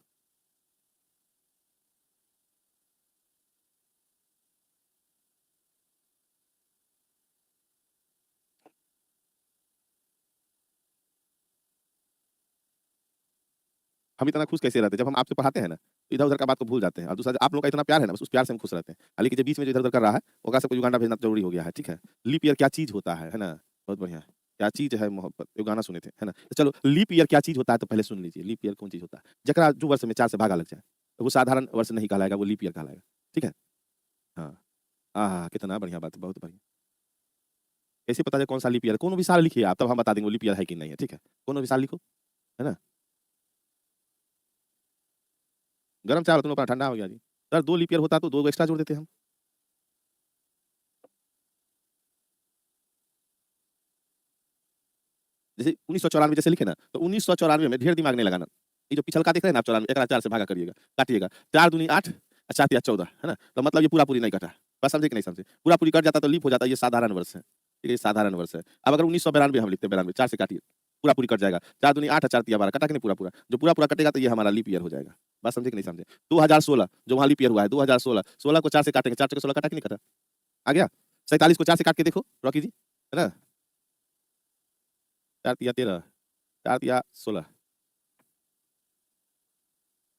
हम इतना खुश कैसे रहते हैं जब हम आपसे पढ़ाते हैं ना, तो इधर उधर का बात को भूल जाते हैं। और दूसरा आप लोग का इतना प्यार है ना, बस उस प्यार से हम खुश रहते हैं। लेकिन जो बीच में जो इधर उधर कर रहा है ओकरा सबको युगांडा भेजना जरूरी हो गया है, ठीक है। लीप ईयर क्या चीज होता है ना, बहुत बढ़िया, क्या चीज है मोहब्बत, ये गाना सुने थे, है ना। तो चलो लीप ईयर क्या चीज होता है तो पहले सुन लीजिए, लीप ईयर कौन चीज होता है, जकरा जो वर्ष में 4 से भागा लग जाए तो वो साधारण वर्ष नहीं कहलाएगा, वो लीप ईयर कहलाएगा, ठीक है। हाँ कितना बढ़िया बात, बहुत बढ़िया। कैसे पता चले कौन सा लीप ईयर, कोनो भी साल लिखिए आप, तब हम बता देंगे वो लीप ईयर है कि नहीं है, ठीक है। कोनो भी साल लिखो, है ना। गरम चावल तुम लोग का ठंडा हो गया जी। सर 2 लीप ईयर होता तो 2 एक्स्ट्रा जोड़ देते हम। जैसे 1994 जैसे लिखे ना, तो 1994 में ढेर दिमाग नहीं लगाना। ये जो पिछलका देख रहे हैं ना आप 94, एकरा 4 से भागा करिएगा, काटिएगा। 4 दूनी 8 और 7 या 14, है ना। तो मतलब ये पूरा पूरी नहीं कटा। बात समझे कि नहीं समझे? पूरा पूरी कट जाता तो लीप हो जाता, ये साधारण वर्ष है। ठीक है, ये साधारण वर्ष है। अब अगर 1992 हम लिखते हैं, 92 4 से काटिए, पूरा पूरी कट जाएगा। 4 दूनी 8 और 4 तिया 12, कटा कि नहीं पूरा पूरा? जो पूरा पूरा कटेगा तो ये हमारा लीप ईयर हो जाएगा। बात समझे कि नहीं समझे? 2016 जो वहाँ लीप ईयर हुआ है, 2016, 16 को 4 से काटेंगे, 4 चौके 16 कटा कि नहीं कटा? आ गया? 47 को 4 से काट के देखो रॉकी जी, है ना। 4 तिया 13, 4 तिया 16।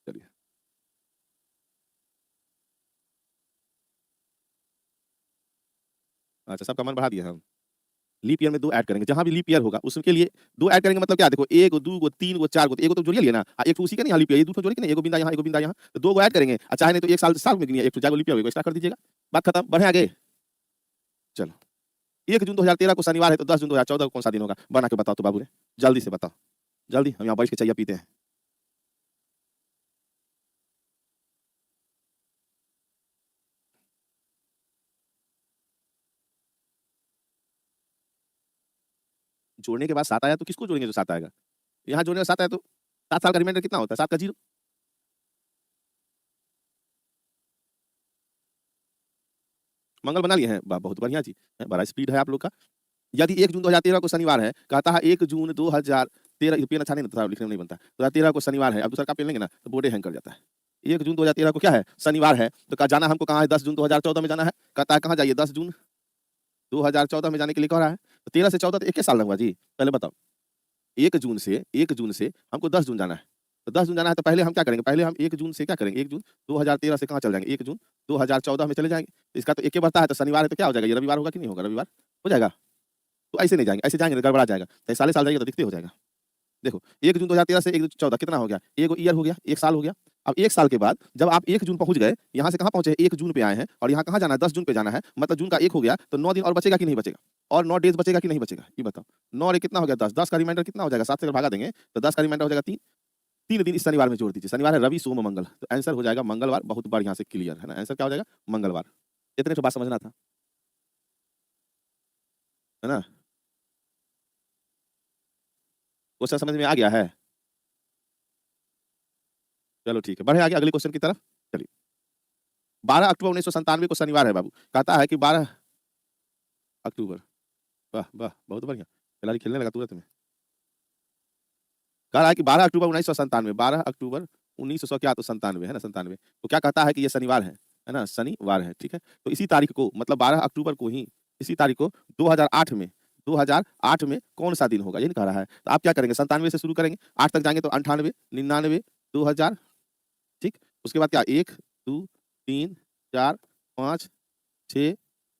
चलिए अच्छा, सबका मन बढ़ा दिया हम। लीप ईयर में 2 ऐड करेंगे, जहाँ भी लीप ईयर होगा उसके लिए 2 ऐड करेंगे, मतलब क्या देखो 1 2 3 4 एगो तो जोड़िए लिए ना, एक तो उसी का नहीं, यहाँ लीप ईयर, ये 2 तो जोड़िए कि नहीं, एगो बिंदा यहाँ, एगो बिंदा यहाँ, तो 2 को ऐड करेंगे। चाहे नहीं तो 1 साल साल में गिनिए, एक तो जागो लीप ईयर होगा, एक्स्ट्रा कर दीजिएगा, बात खत्म, बढ़े आगे। चलो 1 जून 2013 को शनिवार है तो 10 जून 2014 को कौन सा दिन होगा, बना के बताओ तो बाबू रे, जल्दी से बताओ, जल्दी, हम यहाँ बैठ के चाय पीते हैं। जोड़ने के बाद 7 आया तो किसको जोड़ेंगे जो 7 आएगा, यहाँ जोड़ने का 7 आया तो 7 साल का रिमाइंडर कितना होता है, 7 का 0। मंगल बना लिए हैं, बहुत बढ़िया जी, बड़ा स्पीड है आप लोग का। यदि 1 जून 2013 को शनिवार है, कहता है 1 जून 2013, पेन अच्छा नहीं था, लिखने में नहीं बनता, 2013 को शनिवार है, अब दूसरा का पेन लेंगे ना तो बोर्डे हैंग कर जाता है। 1 जून 2013 को क्या है, शनिवार है, तो कहा जाना हमको कहाँ है, 10 जून 2014 में जाना है। कहता है कहाँ जाइए, 10 जून 2014 में जाने के लिए कह रहा है, तो 13 से 14 तो एक ही साल ना हुआ जी, पहले बताओ। 1 जून से हमको 10 जून जाना है। तो 10 जून जाना है तो पहले हम क्या करेंगे? पहले हम 1 जून से क्या करेंगे? 1 जून 2013 से कहाँ चले जाएँगे? 1 जून 2014 में चले जाएँगे। तो इसका तो 1 बढ़ता है तो शनिवार है तो क्या हो जाएगा? ये रविवार होगा कि नहीं होगा? रविवार हो जाएगा? तो ऐसे नहीं जाएँगे, ऐसे जाएँगे तो गड़बड़ा जाएगा। तो साले-साल जाइएगा तो दिक्कत हो जाएगा। देखो 1 जून 2013 से 1 जून 14 कितना हो गया? 1 ईयर हो गया, 1 साल हो गया। अब 1 साल के बाद जब आप 1 जून पहुँच गए, यहाँ से कहाँ पहुँचे? 1 जून पे आए हैं और यहाँ कहाँ जाना है? 10 जून पे जाना है। मतलब जून का 1 हो गया तो 9 दिन और बचेगा कि नहीं बचेगा? और 9 डेज़ बचेगा कि नहीं बचेगा? ये बताओ। 9 और 1 कितना हो गया? 10, 10 का रिमाइंडर कितना हो जाएगा? 7 से अगर भगा देंगे तो 10 का रिमाइंडर हो जाएगा 3। 3 दिन इस शनिवार में जोड़ दीजिए। शनिवार है, रवि, सोम, मंगल। तो आंसर हो जाएगा मंगलवार। बहुत बढ़िया से क्लियर है ना? आंसर क्या हो जाएगा? मंगलवार। इतने तो बात समझना था। है ना? क्वेश्चन समझ में आ गया है? चलो ठीक है। बढ़े आगे अगले क्वेश्चन की तरफ। चलिए। 12 अक्टूबर 1997 को शनिवार है बाबू। कहता है कि 12 अक्टूबर। वाह, वाह! बहुत बढ़िया। खिलाड़ी खेलने लगा तुरंत में। कह रहा है कि 12 अक्टूबर 1997 12 अक्टूबर 1900 क्या तो 97 है ना 97 तो क्या कहता है कि ये शनिवार है ना? शनिवार है, ठीक है? तो इसी तारीख को मतलब 12 अक्टूबर को ही इसी तारीख को 2008 में कौन-सा दिन होगा? ये नहीं कह रहा है। तो आप क्या करेंगे? 97 से शुरू करेंगे, 8 तक जाएँगे तो 98, 99, 2000 ठीक? उसके बाद क्या 1, 2, 3, 4, 5, 6,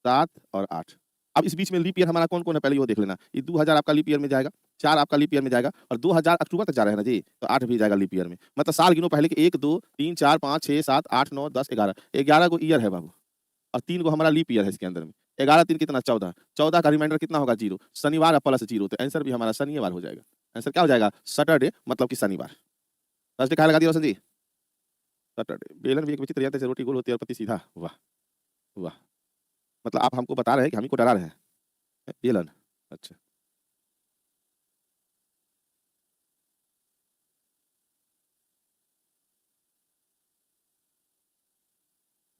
7 और 8। अब इस बीच में लीप ईयर हमारा कौन-कौन है पहले वो देख लेना। ये 2000 आपका लीप ईयर में जाएगा, 4 आपका लीप ईयर में जाएगा और 2000 अक्टूबर तक जा रहे हैं ना जी, तो 8 भी जाएगा लीप ईयर में। मतलब साल गिनो पहले कि 1, 2, 3, 4, 5, 6, 7, 8, 9, 10, 11। 11 गो ईयर है बाबू और 3 गो हमारा लीप ईयर है इसके अंदर में। 11 3 कितना 14, 14 का रिमाइंडर कितना होगा 0, शनिवार प्लस 0 तो आंसर भी हमारा शनिवार हो जाएगा। आंसर क्या हो जाएगा? सैटरडे मतलब कि शनिवार। थर्सडे कहाँ लगा दिया रोशन जी? सैटरडे। बेलन भी एक विचित्र यंत्र से रोटी गोल होती है और पत्ती सीधा। वाह! वाह! मतलब आप हमको बता रहे हैं कि हम ही को डरा रहे हैं। बेलन, अच्छा।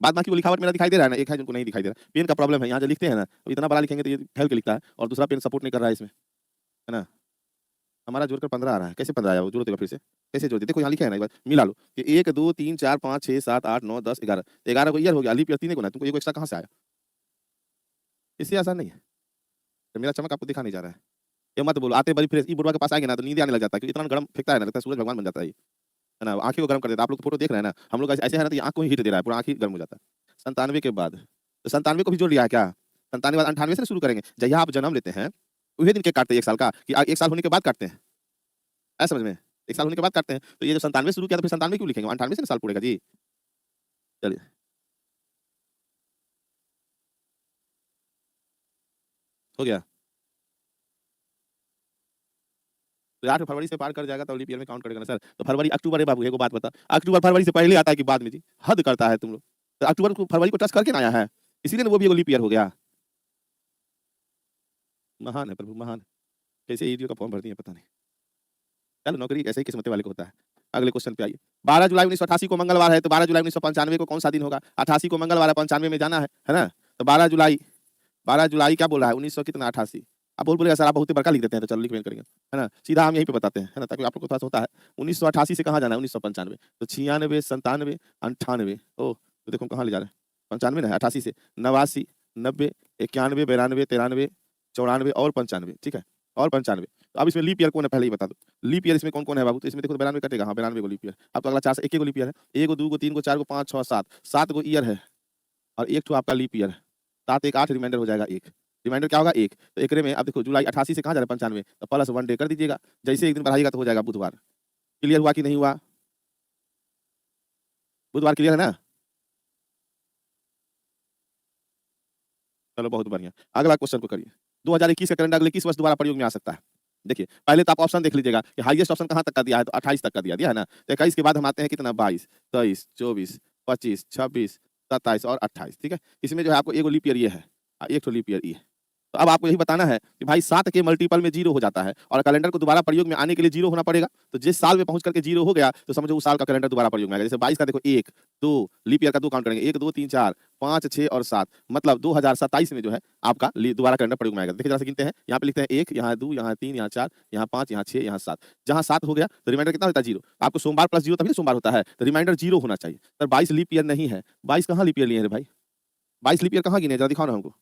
बाद बाकी वो लिखावट मेरा दिखाई दे रहा है ना, एक है जिनको नहीं दिखाई दे रहा। पेन का प्रॉब्लम है, यहाँ जो लिखते हैं ना, तो इतना बड़ा लिखेंगे तो ये ठेल के लिखता है और दूसरा पेन सपोर्ट नहीं कर रहा है इसमें, है ना? हमारा जोड़कर 15 आ रहा है, कैसे 15 आया वो? जोड़ो तो फिर से, कैसे जोड़ दिए? देखो यहाँ लिखा है ना एक बार, मिला लो कि 1, 2, 3, 4, 5, 6, 7, 8, 9, 10, 11 11 को ईयर हो गया, लीप ईयर 3 को ना, तुमको 1 एक्स्ट्रा कहाँ से आया? इससे आसान नहीं है। तो मेरा चमक आपको दिखा नहीं जा रहा है। ये मत बोलो, आते बड़ी फ्रेश ई बुढ़वा के पास आएँगे ना तो नींद आने लग जाता है क्योंकि इतना गरम फेंकता है ना, लगता है सूरज भगवान बन जाता है ये, है ना? आँखें को गरम कर देता है। आप लोग तो फोटो देख रहे हैं ना, हम लोग ऐसे है ना तो ये आँख को ही हीट दे रहा है, पूरा आँख ही गर्म हो जाता है। 97 के बाद, तो 97 को भी जोड़ लिया है क्या? 97 बाद 98 से शुरू करेंगे। जहिया आप जन्म लेते हैं, उसी दिन केक काटते हैं 1 साल का कि 1 साल होने के बाद काटते हैं? आया समझ में? 1 साल होने के बाद काटते हैं। तो ये जो 97 शुरू किया तो फिर 97 क्यों लिखेंगे? 98 से ना साल पूरेगा जी। चलिए, हो गया। तो 8 फरवरी से पार कर जाएगा तो लीप ईयर में काउंट करेगा ना सर। तो फरवरी अक्टूबर है बाबू, एगो बात बता। अक्टूबर फरवरी से पहले आता है कि बाद में जी? हद करता है तुम लोग। तो अक्टूबर को फरवरी को टच करके ना आया है। इसीलिए ना वो भी एगो लीप ईयर हो गया। महान है प्रभु महान। कैसे ईडीओ का फॉर्म भर दिए पता नहीं। चलो नौकरी ऐसे ही किस्मत वाले को होता है। अगले क्वेश्चन पे आइए। 12 जुलाई 1988 को मंगलवार है तो 12 जुलाई 1995 को कौन-सा दिन होगा? 88 को मंगलवार है, 95 में जाना है ना? तो 12 जुलाई क्या बोल रहा है? 1900 कितना 88 आप बोलेगा सर आप बहुत ही बड़का लिख देते हैं तो चलो लिख में करेंगे, है ना? सीधा हम यहीं पे बताते हैं, है ना? ताकि आप लोग को थोड़ा-सा होता है। 1988 से कहाँ जाना है? 1995 तो 96, 97, 98 ओह! तो देखो हम कहाँ ले जा रहे हैं? 95 ना है 88 से 89, 90, 91, 92, 93, 94 और 95 ठीक है? और 95 तो अब इसमें लीप ईयर कौन है पहले ही बता दो। लीप ईयर इसमें कौन-कौन है बाबू? तो इसमें देखो 92 कटेगा, हाँ 92 को लीप ईयर। अब तो अगला 4 से 1 गो लीप ईयर है। 1 गो, 2 गो, 3 गो, 4 गो, 5, 6, 7 7 गो ईयर है और 1 ठो आपका लीप ईयर है। 7 1 8 रिमाइंडर हो जाएगा 1 रिमाइंडर क्या होगा 1 तो एकरे में अब देखो जुलाई 88 से कहाँ जा रहा है 95 तो प्लस 1 डे कर दीजिएगा। जैसे एक दिन बढ़ाइएगा तो हो जाएगा बुधवार। क्लियर हुआ कि नहीं हुआ? बुधवार क्लियर है ना? चलो बहुत बढ़िया। अगला क्वेश्चन को करिए। 2021 का कैलेंडर अगले किस वर्ष दोबारा प्रयोग में आ सकता है? देखिए, पहले तो आप ऑप्शन देख लीजिएगा कि हाईएस्ट ऑप्शन कहाँ तक का दिया है तो 28 तक का दिया है ना? तो 21 के बाद हम आते हैं कितना 22, 23, 24, 25, 26, 27 और 28 ठीक है? इसमें जो है आपको एगो लीप ईयर ये है। एक ठो लीप ईयर ये है। तो अब आपको यही बताना है कि भाई 7 के मल्टीपल में 0 हो जाता है और कैलेंडर को दोबारा प्रयोग में आने के लिए 0 होना पड़ेगा। तो जिस साल में पहुँच करके 0 हो गया तो समझो उस साल का कैलेंडर दोबारा प्रयोग में आएगा। जैसे 22 का देखो 1, 2 लीप ईयर का 2 काउंट करेंगे 1, 2, 3, 4, 5, 6 और 7 मतलब 2027 में जो है आपका दोबारा कैलेंडर प्रयोग में आएगा। देखिए जरा से गिनते हैं। यहाँ पे लिखते हैं 1, यहाँ 2, यहाँ 3, यहाँ 4, यहाँ 5, यहाँ 6, यहाँ 7। जहाँ 7 हो गया तो रिमाइंडर कितना होता है 0। आपको सोमवार प्लस 0 तभी तो सोमवार होता है। तो रिमाइंडर 0 होना चाहिए। सर 22 लीप ईयर नहीं है। 22 कहाँ लीप ईयर लिए हैं रे भाई? 22 लीप ईयर कहाँ गिने? जरा दिखाओ ना हमको।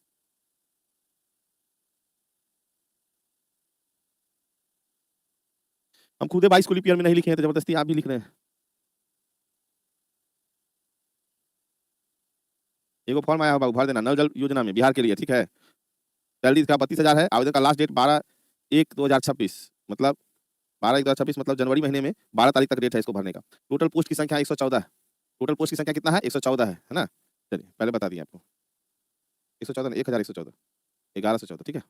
हम खुदे 22 को लीप ईयर में नहीं लिखे हैं तो जबरदस्ती आप भी लिख रहे हैं। एगो फॉर्म आया होगा, भर देना, नल जल योजना में बिहार के लिए, ठीक है। सैलरी का 32,000 है, आवेदन का लास्ट डेट 12/1/2026, मतलब 12/1/2026 मतलब जनवरी महीने में 12 तारीख तक डेट है इसको भरने का। टोटल पोस्ट की संख्या 114 है। टोटल पोस्ट की संख्या कितना है? 114 है ना? चलिए पहले बता दिए आपको। 114 नहीं, 1114, 1114, ठीक है।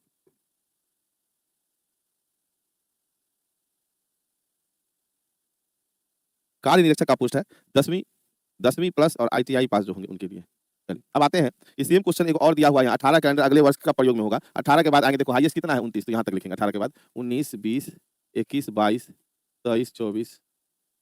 कार्य निरीक्षक का पोस्ट है 10वीं प्लस और ITI पास जो होंगे उनके लिए। चलिए अब आते हैं, ये सेम क्वेश्चन एक और दिया हुआ है यहाँ, 18 कैलेंडर अगले वर्ष का प्रयोग में होगा। 18 के बाद आगे देखो हाईएस्ट कितना है? 29, तो यहाँ तक लिखेंगे। 18 के बाद 19, 20, 21, 22, 23, 24,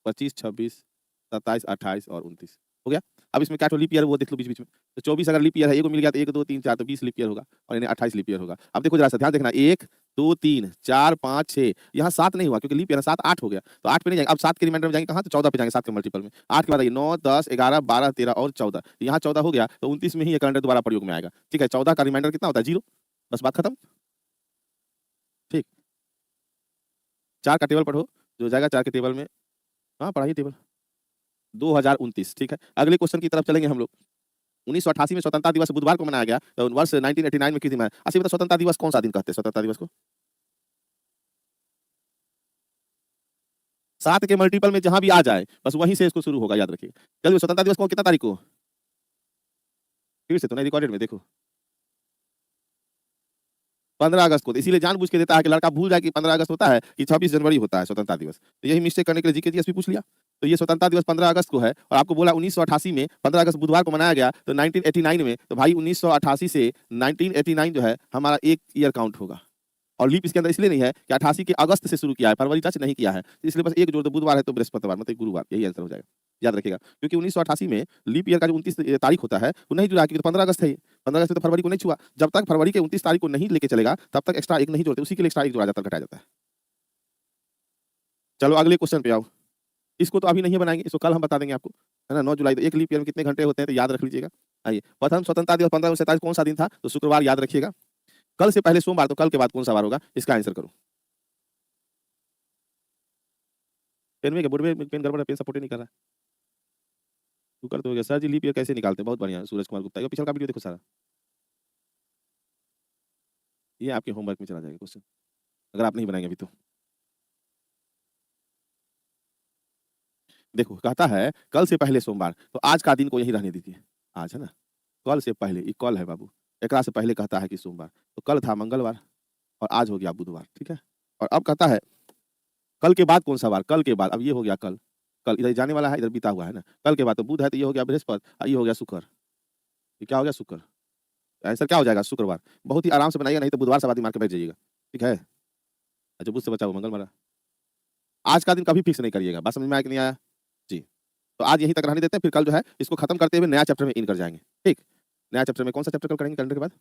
25, 26, 27, 28 और 29 हो गया। अब इसमें क्या लीप ईयर वो देख लो बीच बीच में। तो 24 अगर लीप ईयर है, एक को मिल गया तो 1, 2, 3, 4 तो 20 लीप ईयर होगा, और इन्हें 28 लीप ईयर होगा। अब देखो जरा सा ध्यान देखना, 1, 2, 3, 4, 5, 6, यहाँ 7 नहीं हुआ क्योंकि लीप ईयर 7, 8 हो गया, तो 8 पे नहीं जाएंगे। अब 7 के रिमाइंडर में जाएंगे कहाँ? तो 14 पे जाएंगे, 7 के मल्टीपल में। 8 के बाद आइए 9, 10, 11, 12, 13 और 14, यहाँ 14 हो गया, तो 29 में ही ये कैलेंडर दोबारा प्रयोग में आएगा, ठीक है। 14 का रिमाइंडर कितना होता है? 0, बस बात खत्म, ठीक। 4 का टेबल पढ़ो, जो जाएगा 4 के टेबल में, हाँ पढ़ाइए टेबल, 2029, ठीक है। अगले क्वेश्चन की तरफ चलेंगे हम लोग। 1988 में स्वतंत्रता दिवस बुधवार को मनाया गया, तो वर्ष 1989 में किस दिन है? अच्छा बता, स्वतंत्रता दिवस कौन सा दिन कहते हैं स्वतंत्रता दिवस को? 7 के मल्टीपल में जहां भी आ जाए बस वहीं से इसको शुरू होगा, याद रखिए। चलिए स्वतंत्रता दिवस को कितना तारीख को? फिर से तो नहीं, रिकॉर्डेड में देखो 15 अगस्त को, तो इसीलिए जानबूझ के देता है कि लड़का भूल जाए कि 15 अगस्त होता है कि 26 जनवरी होता है स्वतंत्रता दिवस। तो यही मिस्टेक करने के लिए जीके जीएस भी पूछ लिया। तो ये स्वतंत्रता दिवस 15 अगस्त को है, और आपको बोला 1988 में 15 अगस्त बुधवार को मनाया गया, तो 1989 में, तो भाई 1988 से 1989 जो है हमारा एक ईयर काउंट होगा। और लीप इसके अंदर इसलिए नहीं है कि 88 के अगस्त से शुरू किया है, फरवरी टच नहीं किया है, तो इसलिए बस एक जोड़ दो, बुधवार है तो बृहस्पतिवार मतलब गुरुवार, यही आंसर हो जाएगा। याद रखिएगा, क्योंकि 1988 में लीप ईयर का जो 29 तारीख होता है वो नहीं जुड़ा, क्योंकि 15 अगस्त है, 15 अगस्त में तो फरवरी को नहीं छुआ। जब तक फरवरी के 29 तारीख को नहीं लेके चलेगा तब तक एक्स्ट्रा एक नहीं जोड़ते, उसी के लिए एक्स्ट्रा एक जोड़ा जाता है, घटाया जाता है। चलो अगले क्वेश्चन पे आओ। इसको तो अभी नहीं बनाएंगे, इसको कल हम बता देंगे आपको, है ना। 9 जुलाई, तो एक लीप ईयर में कितने घंटे होते हैं तो याद रख लीजिएगा। आइए, प्रथम स्वतंत्रता दिवस 1547 कौन सा दिन था? तो शुक्रवार, याद रखिएगा। कल से पहले सोमवार, तो कल के बाद कौन सा वार होगा? इसका आंसर करो। पेन में क्या, बोर्ड में पेन गड़बड़ है, पेन सपोर्ट ही नहीं कर रहा। तू कर दोगे सर जी, लीप ईयर कैसे निकालते हैं? बहुत बढ़िया, सूरज कुमार गुप्ता का पिछला का वीडियो देखो सारा, ये आपके होमवर्क में चला जाएगा क्वेश्चन, अगर आप नहीं बनाएंगे अभी तो। देखो कहता है कल से पहले सोमवार, तो आज का दिन को यही रहने दीजिए, आज है ना। कल से पहले, ये कल है बाबू, एकरा से पहले कहता है कि सोमवार, तो कल था मंगलवार और आज हो गया बुधवार, ठीक है। और अब कहता है कल के बाद कौन सा वार? कल के बाद, अब ये हो गया कल, कल इधर जाने वाला है, इधर बीता हुआ है ना। कल के बाद तो बुध है, तो ये हो गया बृहस्पति, और ये हो गया शुक्र, ये क्या हो गया? शुक्र। आंसर क्या हो जाएगा? शुक्रवार। बहुत ही आराम से बनाइएगा, नहीं तो बुधवार से बाद मार के बैठ जाइएगा, ठीक है। अच्छा बुध से बचा हुआ मंगल मारा। आज का दिन कभी फिक्स नहीं करिएगा, बात समझ में आया कि नहीं आया जी। तो आज यहीं तक रहने देते हैं, फिर कल जो है इसको खत्म करते हुए नया चैप्टर में इन कर जाएंगे, ठीक। नया चैप्टर में कौन सा चैप्टर कल करेंगे कैलेंडर के बाद?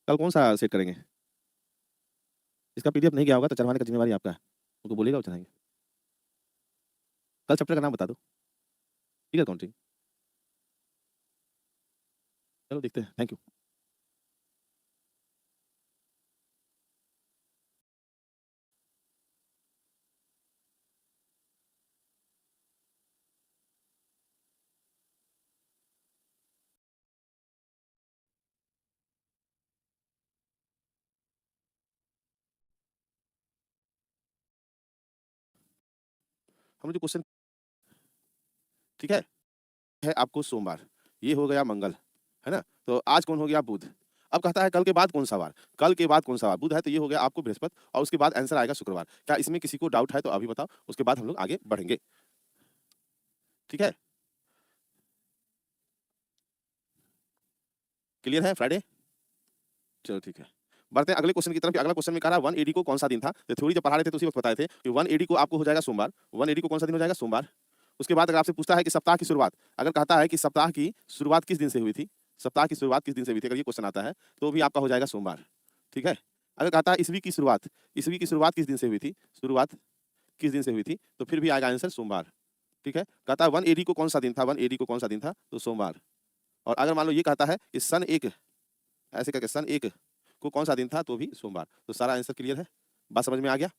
कल कौन सा सेट करेंगे? इसका PDF नहीं गया होगा तो चढ़वाने का जिम्मेवारी आपका है, उनको बोलेगा वो चढ़ाएंगे। कल चैप्टर का नाम बता दो, ठीक है काउंटिंग। चलो देखते हैं, थैंक यू। हम जो क्वेश्चन, ठीक है आपको सोमवार, ये हो गया मंगल, है ना। तो आज कौन हो गया? बुध। अब कहता है कल के बाद कौन सा वार? कल के बाद कौन सा वार? बुध है, तो ये हो गया आपको बृहस्पति, और उसके बाद आंसर आएगा शुक्रवार। क्या इसमें किसी को डाउट है तो अभी बताओ, उसके बाद हम लोग आगे बढ़ेंगे, ठीक है। क्लियर है? फ्राइडे, चलो ठीक है। बढ़ते हैं अगले क्वेश्चन की तरफ। अगला क्वेश्चन में कह रहा है 1 AD को कौन सा दिन था? तो थ्योरी जब पढ़ा रहे थे तो उसी वक्त बताए थे कि 1 AD को आपको हो जाएगा सोमवार। 1 AD को कौन सा दिन हो जाएगा? सोमवार। उसके बाद अगर आपसे पूछता है कि सप्ताह की शुरुआत, अगर कहता है कि सप्ताह की शुरुआत किस दिन से हुई थी, सप्ताह की शुरुआत किस दिन से हुई थी, अगर ये क्वेश्चन आता है तो भी आपका हो जाएगा सोमवार, ठीक है। अगर कहता है ईस्वी की शुरुआत, ईस्वी की शुरुआत किस दिन से हुई थी, शुरुआत किस दिन से हुई थी, तो फिर भी आएगा आंसर सोमवार, ठीक है। कहता है 1 AD को कौन सा दिन था, 1 AD को कौन सा दिन था, तो सोमवार। और अगर मान लो ये कहता है कि सन एक ऐसे करके सन 1 को कौन सा दिन था, तो भी सोमवार। तो सारा आंसर क्लियर है, बात समझ में आ गया।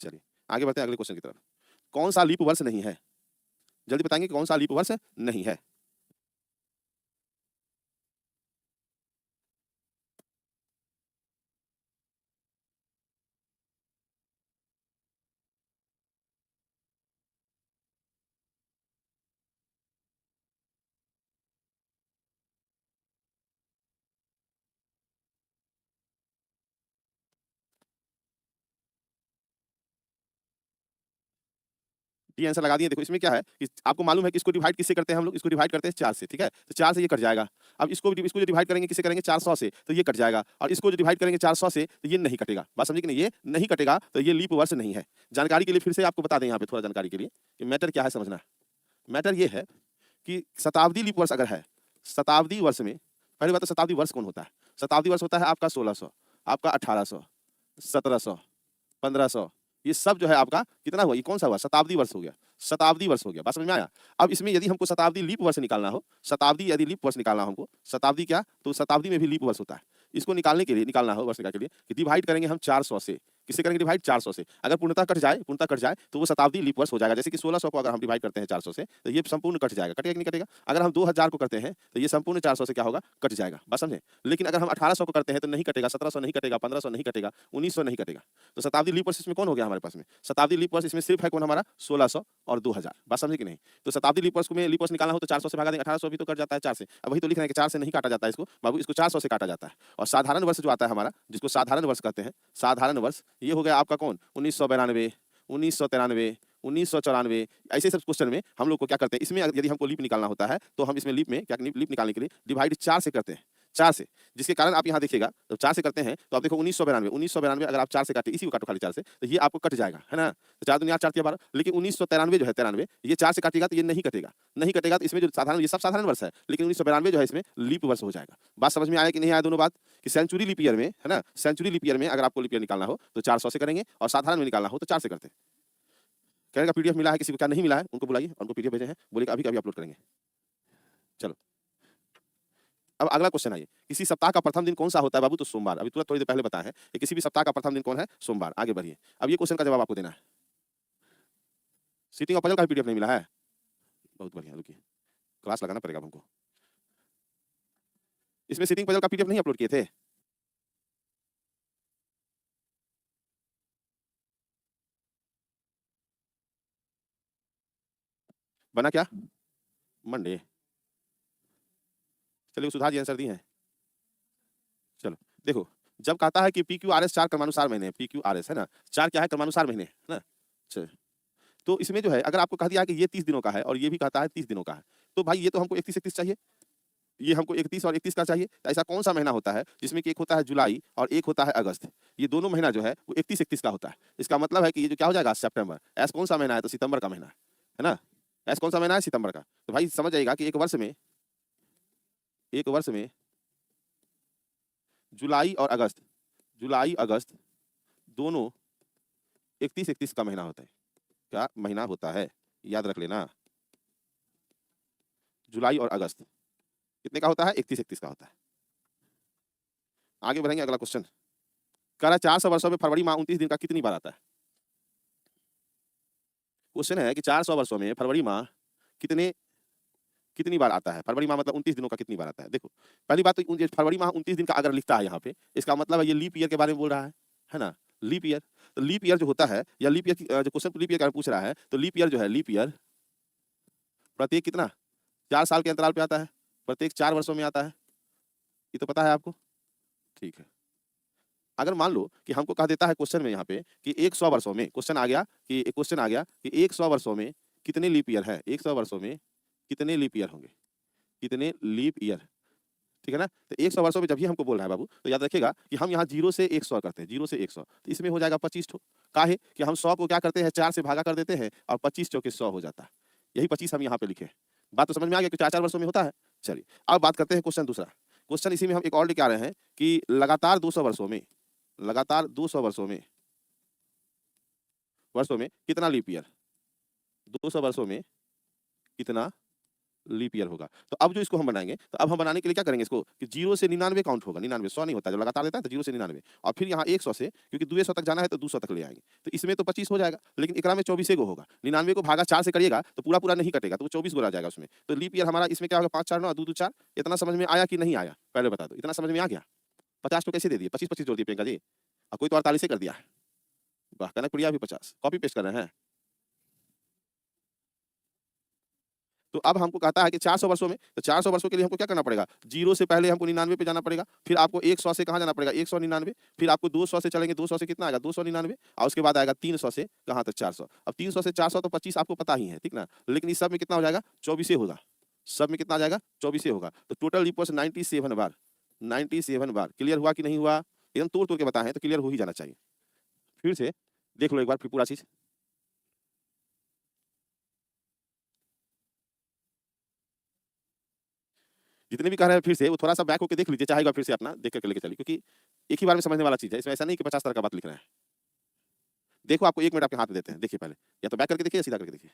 चलिए आगे बढ़ते हैं अगले क्वेश्चन की तरफ। कौन सा लीप वर्ष नहीं है, जल्दी बताएंगे कौन सा लीप वर्ष नहीं है। डी आंसर लगा दिए। देखो इसमें क्या है कि आपको मालूम है कि इसको डिवाइड किससे करते हैं हम लोग, इसको डिवाइड करते हैं 4 से, ठीक है। तो 4 से ये कट जाएगा। अब इसको जो डिवाइड करेंगे किससे करेंगे, 400 से, तो ये कट जाएगा। और इसको जो डिवाइड करेंगे 400 से, तो ये नहीं कटेगा। बात समझे कि नहीं, ये नहीं कटेगा, तो ये लीप वर्ष नहीं है। जानकारी के लिए फिर से आपको बता दें यहाँ पे थोड़ा जानकारी के लिए कि मैटर क्या है समझना। मैटर ये है कि शताब्दी लीप वर्ष अगर है, शताब्दी वर्ष में पहली बात तो शताब्दी वर्ष कौन होता है, शताब्दी वर्ष होता है आपका 1600, आपका 1800, 1700, 1500, ये सब जो है आपका कितना हुआ, ये कौन सा हुआ, शताब्दी वर्ष हो गया, शताब्दी वर्ष हो गया। बात समझ में आया। अब इसमें यदि हमको शताब्दी लीप वर्ष निकालना हो, शताब्दी यदि लीप वर्ष निकालना हो हमको, शताब्दी क्या, तो शताब्दी में भी लीप वर्ष होता है। इसको निकालने के लिए, निकालना हो वर्ष निकालने के लिए, कि डिवाइड करेंगे हम 400 से। किससे करेंगे डिवाइड, 400 से। अगर पूर्णतः कट जाए तो वो शताब्दी लीप वर्ष हो जाएगा। जैसे कि 1600 को अगर हम डिवाइड करते हैं 400 से, तो ये संपूर्ण कट जाएगा। कटेगा कि नहीं कटेगा। अगर हम 2000 को करते हैं तो ये संपूर्ण 400 से क्या होगा, कट जाएगा। बात समझे। लेकिन अगर हम 1800 को करते हैं तो नहीं कटेगा, 1700 नहीं कटेगा, 1500 नहीं कटेगा, 1900 नहीं कटेगा। तो शताब्दी लीप वर्ष इसमें कौन हो गया हमारे पास में, शताब्दी लीप वर्ष इसमें सिर्फ है कौन हमारा, 1600 और 2000। बात समझे कि नहीं। तो शताब्दी लीप वर्ष में लीप वर्ष निकालना हो तो 400 से भागा देंगे, 1800 भी तो कट जाता है 4 से। अब वही तो लिख रहे हैं कि 4 से नहीं काटा जाता है इसको बाबू, इसको 400 से काटा जाता है। और साधारण वर्ष जो आता है हमारा, जिसको साधारण वर्ष कहते हैं, साधारण वर्ष ये हो गया आपका कौन, 1992, 1993, 1994। ऐसे सब क्वेश्चन में हम लोग को क्या करते हैं, इसमें यदि हमको लीप निकालना होता है तो हम इसमें लीप में क्या, लीप निकालने के लिए डिवाइड 4 से करते हैं, 4 से। जिसके कारण आप यहाँ देखिएगा तो 4 से करते हैं तो आप देखो 1992 अगर आप 4 से काटे, इसी को काटो खाली 4 से, तो ये आपको कट जाएगा, है ना। तो 4 दुनिया 4 12। लेकिन 1993 जो है 93, ये 4 से काटेगा तो ये नहीं कटेगा, नहीं कटेगा। तो इसमें जो साधारण, ये सब साधारण वर्ष है, लेकिन 1992 जो है इसमें लीप वर्ष हो जाएगा। बात समझ में आया कि नहीं आया दोनों बात, कि सेंचुरी लीप ईयर में, है ना, सेंचुरी लीप ईयर में अगर आपको लीप ईयर निकालना हो तो 400 से करेंगे, और साधारण में निकालना हो तो 4 से करते हैं। कहेगा पीडीएफ मिला है, किसी को क्या नहीं मिला है उनको बुलाइए, उनको पीडीएफ भेजे हैं, बोलिए अभी अपलोड करेंगे। चलो अब अगला क्वेश्चन आइए, किसी सप्ताह का प्रथम दिन कौन सा होता है बाबू, तो सोमवार। अभी तुरंत थोड़ी देर पहले बताया है कि किसी भी सप्ताह का प्रथम दिन कौन है, सोमवार। आगे बढ़िए, अब ये क्वेश्चन का जवाब आपको देना है। सीटिंग और पजल का पीडीएफ नहीं मिला है, बहुत बढ़िया, रुकिए क्लास लगाना पड़ेगा हमको। इसमें सीटिंग पजल का पीडीएफ नहीं अपलोड किए थे, बना क्या, मंडे। चलिए सुधा जी आंसर दी है। चलो देखो, जब कहता है कि पी क्यू आर एस 4 क्रमानुसार महीने, पी क्यू आर एस है ना, 4 क्या है, क्रमानुसार महीने, है ना। चल, तो इसमें जो है अगर आपको कह दिया है कि ये 30 दिनों का है और ये भी कहता है 30 दिनों का है, तो भाई ये तो हमको 31 चाहिए, ये हमको 31 और 31 का चाहिए। तो ऐसा कौन सा महीना होता है जिसमें कि एक होता है जुलाई और एक होता है अगस्त, ये दोनों महीना जो है वो 31 का होता है। इसका मतलब है कि ये जो क्या हो जाएगा, सितंबर। एस कौन सा महीना है, तो सितंबर का महीना है ना। एस कौन सा महीना है, सितंबर का। तो भाई समझ जाएगा कि एक वर्ष में जुलाई और अगस्त, जुलाई अगस्त दोनों 31 का महीना होता है। क्या महीना होता है, याद रख लेना, जुलाई और अगस्त कितने का होता है, 31 का होता है। आगे बढ़ेंगे, अगला क्वेश्चन कह रहा है 400 वर्षों में फरवरी माह 29 दिन का कितनी बार आता है। क्वेश्चन है कि 400 वर्षों में फरवरी माह कितनी बार आता है, फरवरी माह मतलब 29 दिनों का कितनी बार आता है। देखो पहली बात तो फरवरी माह 29 दिन का अगर लिखता है यहाँ पे, इसका मतलब है ये लीप ईयर के बारे में बोल रहा है ना, लीप ईयर। तो लीप ईयर जो होता है, या लीप ईयर जो क्वेश्चन लीप ईयर का पूछ रहा है, तो लीप ईयर जो है, लीप ईयर प्रत्येक कितना, 4 साल के अंतराल पे आता है, प्रत्येक 4 वर्षों में आता है, ये तो पता है आपको, ठीक है। अगर मान लो कि हमको कह देता है क्वेश्चन में यहाँ पे कि 100 वर्षों में, क्वेश्चन आ गया कि 100 वर्षों में कितने लीप ईयर है, 100 वर्षों में कितने लीप ईयर होंगे, कितने लीप ईयर, ठीक है ना। तो 100 वर्षों में जब भी हमको बोल रहा है बाबू, तो याद रखिएगा कि हम यहाँ 0 से 100 करते हैं, 0 से 100, तो इसमें हो जाएगा 25 ठो। काहे कि हम 100 को क्या करते हैं, 4 से भागा कर देते हैं और 25 चौके 100 हो जाता है। यही 25 हम यहाँ पे लिखे। बात तो समझ में आ गया कि 4-4 वर्षों में होता है। चलिए अब बात करते हैं क्वेश्चन दूसरा। क्वेश्चन इसी में हम एक और लेके आ रहे हैं कि लगातार 200 वर्षों में कितना लीप ईयर, 200 वर्षों में कितना लीप ईयर होगा। तो अब जो इसको हम बनाएंगे, तो अब हम बनाने के लिए क्या करेंगे इसको कि 0 से 99 काउंट होगा। 99 100 नहीं होता, जब लगातार लेता है तो 0 से 99 और फिर यहाँ 100 से, क्योंकि 200 तक जाना है तो 200 तक ले आएंगे। तो इसमें तो 25 हो जाएगा, लेकिन एकरा में 24 गो होगा। 99 को भागा 4 से करिएगा तो पूरा पूरा नहीं कटेगा, तो वो 24 गो रह जाएगा उसमें। तो लीप ईयर हमारा इसमें क्या होगा, 5 4 9 2 2 4। इतना समझ में आया कि नहीं आया, पहले बता दो। इतना समझ में आ गया? 50 तो कैसे दे दिए, 25 25 जोड़ दिए प्रियंका जी, और कोई तो 48 कर दिया। वाह, कनक प्रिया भी 50 कॉपी पेस्ट कर रहे हैं। तो अब हमको कहता है कि 400 वर्षों में, तो 400 वर्षों के लिए हमको क्या करना पड़ेगा, 0 से पहले हमको 99 पे जाना पड़ेगा, फिर आपको 100 से कहाँ जाना पड़ेगा, 199, फिर आपको 200 से चलेंगे, 200 से कितना आएगा, 299, और उसके बाद आएगा 300 से कहाँ तक, 400। अब 300 से 400 तो 25 आपको पता ही है, ठीक ना, लेकिन इस सब में कितना हो जाएगा, 24 होगा। सब में कितना आ जाएगा, 24 होगा। तो टोटल रिपोर्ट 97 बार, 97 बार। क्लियर हुआ कि नहीं हुआ? एकदम तोड़ तोड़ के बताएं तो क्लियर हो ही जाना चाहिए। फिर से देख लो एक बार फिर पूरा चीज। जितने भी कह रहे हैं फिर से वो थोड़ा सा बैक होकर देख लीजिए, चाहेगा फिर से अपना देख करके लेके चलिए, क्योंकि एक ही बार में समझने वाला चीज है, इसमें ऐसा नहीं कि 50 तरह का बात लिख रहे हैं। देखो आपको 1 मिनट आपके हाथ में देते हैं, देखिए पहले, या तो बैक करके देखिए या सीधा करके देखिए।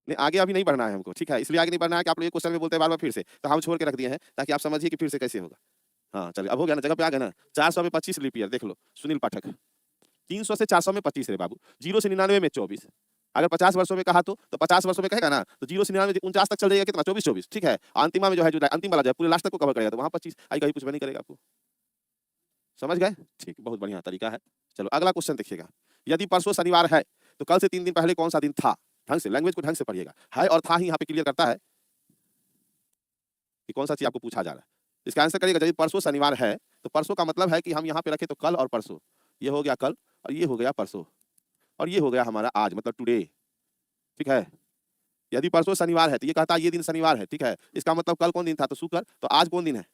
नहीं, आगे अभी नहीं बढ़ना है हमको, ठीक है, इसलिए आगे नहीं बढ़ना है कि आप लोग एक क्वेश्चन में बोलते हैं बार बार फिर से, तो हम छोड़ के रख दिए हैं ताकि आप समझिए कि फिर से कैसे होगा। हाँ चलिए, अब हो गया ना, जगह पे आ गए ना। 400 में 25 लीप ईयर, देख लो सुनील पाठक। 300 से 400 में 25 रे बाबू, 0 से 99 में 24। अगर 50 वर्षों में कहा तो 50 वर्षों में कहेगा ना, तो 0 से 99 49 तक चल जाएगा, कितना, 24 24, ठीक है। अंतिमा में जो है, जो अंतिम वाला जो है पूरे लास्ट तक को कवर करेगा, तो वहां 25 आई, कहीं कुछ भी नहीं करेगा आपको। समझ गए? ठीक, बहुत बढ़िया तरीका है। चलो अगला क्वेश्चन देखिएगा। यदि परसों शनिवार है तो कल से 3 दिन पहले कौन सा दिन था? ढंग से लैंग्वेज को ढंग से पढ़िएगा, है और था ही यहाँ पे क्लियर करता है कि कौन सा चीज आपको पूछा जा रहा है। इसका आंसर करिएगा। यदि परसों शनिवार है तो परसों का मतलब है कि हम यहाँ पे रखे तो कल और परसों, ये हो गया कल और ये हो गया परसों, और ये हो गया हमारा आज, मतलब टुडे, ठीक है। यदि परसों शनिवार है तो ये कहता है ये दिन शनिवार है, ठीक है। इसका मतलब कल कौन दिन था, तो शुक्र। तो आज कौन दिन है,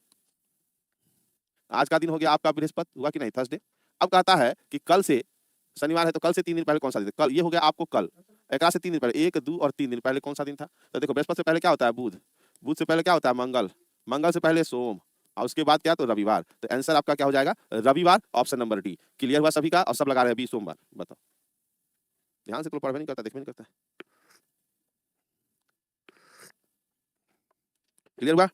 आज का दिन हो गया आपका बृहस्पति, हुआ कि नहीं, थर्सडे। अब कहता है कि कल से, शनिवार है तो कल से 3 दिन पहले कौन सा दिन, कल ये हो गया आपको कल, एक से 3 दिन पहले, 1 2 और 3 दिन पहले कौन सा दिन था। तो देखो बृहस्पति से पहले क्या होता है, बुध, बुध से पहले क्या होता है, मंगल, मंगल से पहले सोम, और उसके बाद क्या, तो रविवार। तो आंसर आपका क्या हो जाएगा, रविवार, ऑप्शन नंबर डी। क्लियर हुआ सभी का? और सब लगा रहे हैं अभी सोमवार, बताओ। ध्यान से, कोई पढ़ नहीं करता, देख नहीं करता। क्लियर हुआ?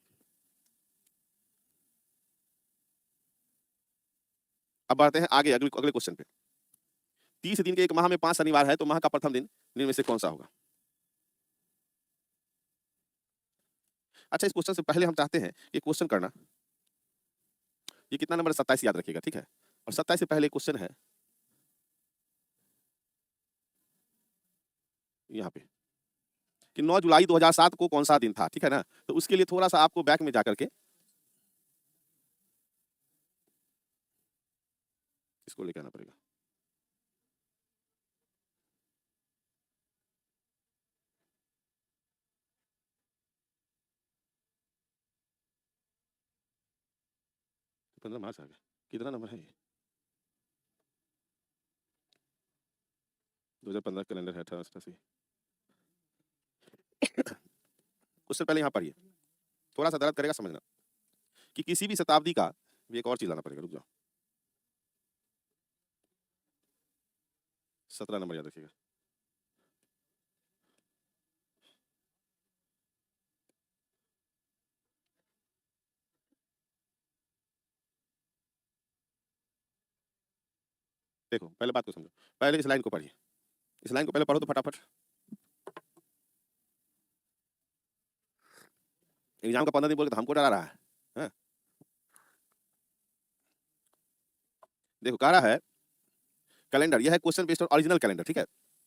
अब बढ़ते हैं आगे अगले अगले क्वेश्चन पे। 30 दिन के एक माह में 5 शनिवार है, तो माह का प्रथम दिन इनमें से कौन सा होगा? अच्छा, इस क्वेश्चन से पहले हम चाहते हैं ये क्वेश्चन करना, ये कितना नंबर, 27 याद रखिएगा, ठीक है। और 27 से पहले क्वेश्चन है यहाँ पे कि 9 जुलाई 2007 को कौन सा दिन था, ठीक है ना। तो उसके लिए थोड़ा सा आपको बैक में जाकर के इसको लेकर आना पड़ेगा। तो 15 मार्च आ गया, कितना नंबर है ये? 2015 कैलेंडर है, 1888। उससे पहले यहाँ पढ़िए, थोड़ा सा दर्द करेगा समझना कि किसी भी शताब्दी का, एक और चीज लाना पड़ेगा, रुक जाओ। 17 नंबर याद रखिएगा। देखो पहले बात को समझो, पहले इस लाइन को पढ़िए, इस लाइन को पहले पढ़ो तो फटाफट। एग्जाम का 15 दिन बोल के तो हमको डरा रहा है, हाँ? देखो कह रहा है कैलेंडर, यह है question based on original calendar, ठीक है।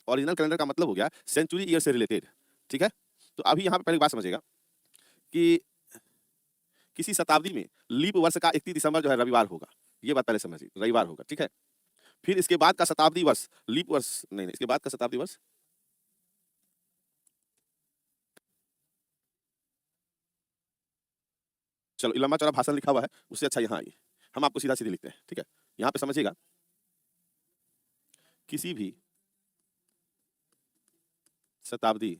ओरिजिनल कैलेंडर का मतलब हो गया सेंचुरी ईयर से रिलेटेड, ठीक है। तो अभी यहाँ पे पहले बात समझिएगा कि किसी शताब्दी में लीप वर्ष का 31 दिसंबर जो है रविवार होगा, ये बात पहले समझिए, रविवार होगा, ठीक है। फिर इसके बाद का शताब्दी वर्ष लीप वर्ष नहीं, इसके बाद का शताब्दी वर्ष चलो लंबा चौड़ा भाषण लिखा हुआ है, उससे अच्छा यहाँ आइए, हम आपको सीधा सीधे लिखते हैं, ठीक है। यहाँ पे समझिएगा किसी भी शताब्दी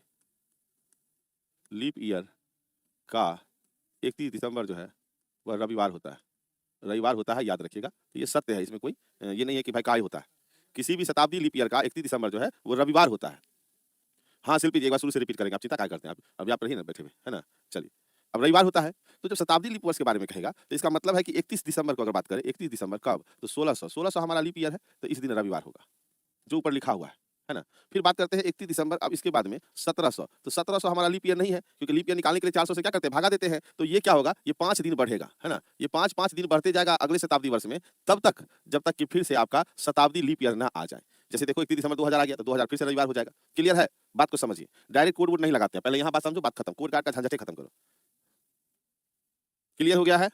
लीप ईयर का 31 दिसंबर जो है वह रविवार होता है, रविवार होता है, याद रखिएगा, ये सत्य है, इसमें कोई ये नहीं है कि भाई काय होता है। किसी भी शताब्दी लीप ईयर का 31 दिसंबर जो है वो रविवार होता है। हाँ शिल्पी जी एक बार शुरू से रिपीट करेंगे, आप चिंता क्या करते हैं, आप अभी आप रहिए ना बैठे हुए, है ना। चलिए, अब रविवार होता है, तो जब शताब्दी लीप वर्ष के बारे में कहेगा तो इसका मतलब है कि 31 दिसंबर को अगर बात करें, 31 दिसंबर कब, तो 1600 हमारा लीप ईयर है, तो इस दिन रविवार होगा, जो ऊपर लिखा हुआ है ना। फिर बात करते हैं 31 दिसंबर, अब इसके बाद में 1700, तो 1700 हमारा लीप ईयर नहीं है, क्योंकि लीप ईयर निकालने के लिए 400 से क्या करते हैं, भागा देते हैं, तो ये क्या होगा, ये 5 दिन बढ़ेगा, है ना। ये 5 दिन बढ़ते जाएगा अगले शताब्दी वर्ष में, तब तक जब तक कि फिर से आपका शताब्दी लीप ईयर ना आ जाए। जैसे देखो 31 दिसंबर 2000 आ गया, तो 2000 फिर से रविवार हो जाएगा। क्लियर है, बात को समझिए, डायरेक्ट कोड वोड नहीं लगाते हैं, पहले यहाँ बात समझो, बात खत्म, कोड कार्ड का झंझटे खत्म करो। क्लियर हो गया है।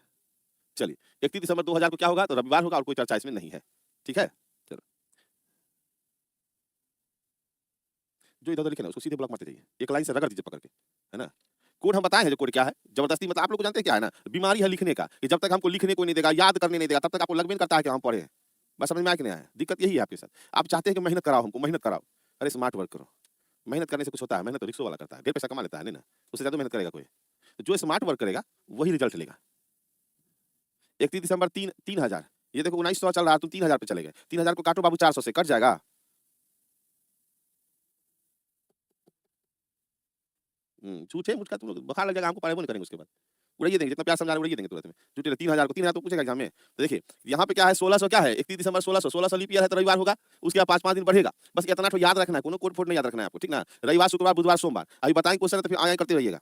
चलिए 31 दिसंबर 2000 को क्या होगा, तो रविवार होगा, और कोई चर्चा इसमें नहीं है, ठीक है। चलो, जो इधर लिखे ना उसको सीधे ब्लॉक मारते जाइए, एक लाइन से रगड़ दीजिए पकड़ के, है ना। कोड हम बताए हैं, जो कोड क्या है, जबरदस्ती मतलब आप लोग को जानते हैं क्या है ना, बीमारी है लिखने का, कि जब तक हमको लिखने को नहीं देगा, याद करने नहीं देगा, तब तक आपको लगभग करता है कि हम पढ़े हैं। बस समझ में आया कि नहीं आया, दिक्कत यही है आपके साथ। आप चाहते हैं कि मेहनत कराओ, हमको मेहनत कराओ, अरे स्मार्ट वर्क करो, मेहनत करने से कुछ होता है, मेहनत तो रिक्शो वाला करता है, 1.5 पैसा कमा लेता है, नहीं ना, उससे ज्यादा मेहनत करेगा कोई, तो जो स्मार्ट वर्क करेगा वही रिजल्ट लेगा। 31 दिसंबर 3000, ये देखो 1900 चल रहा है, तुम 3000 पे चले गए, 3000 को काटो बाबू 400 से, कट जाएगा। झूठे मुझका तुम लोग बुखार लग जाएगा, हमको पढ़ेबो नहीं करेंगे उसके बाद, उड़ाइए देंगे, जितना प्यार समझा रहे उड़ाइए देंगे तुरंत में। झूठे 3000 को 3000 तो पूछेगा एग्जाम में। तो देखिए यहाँ पे क्या है, 1600 क्या है, 31 दिसंबर 1600 लीप ईयर है, तो रविवार होगा, उसके बाद 5 दिन बढ़ेगा, बस इतना तो याद रखना है, कोनो कोड फोड नहीं याद रखना है आपको, ठीक ना। रविवार शुक्रवार बुधवार सोमवार, अभी बताएंगे क्वेश्चन, तो फिर आगे करते रहिएगा।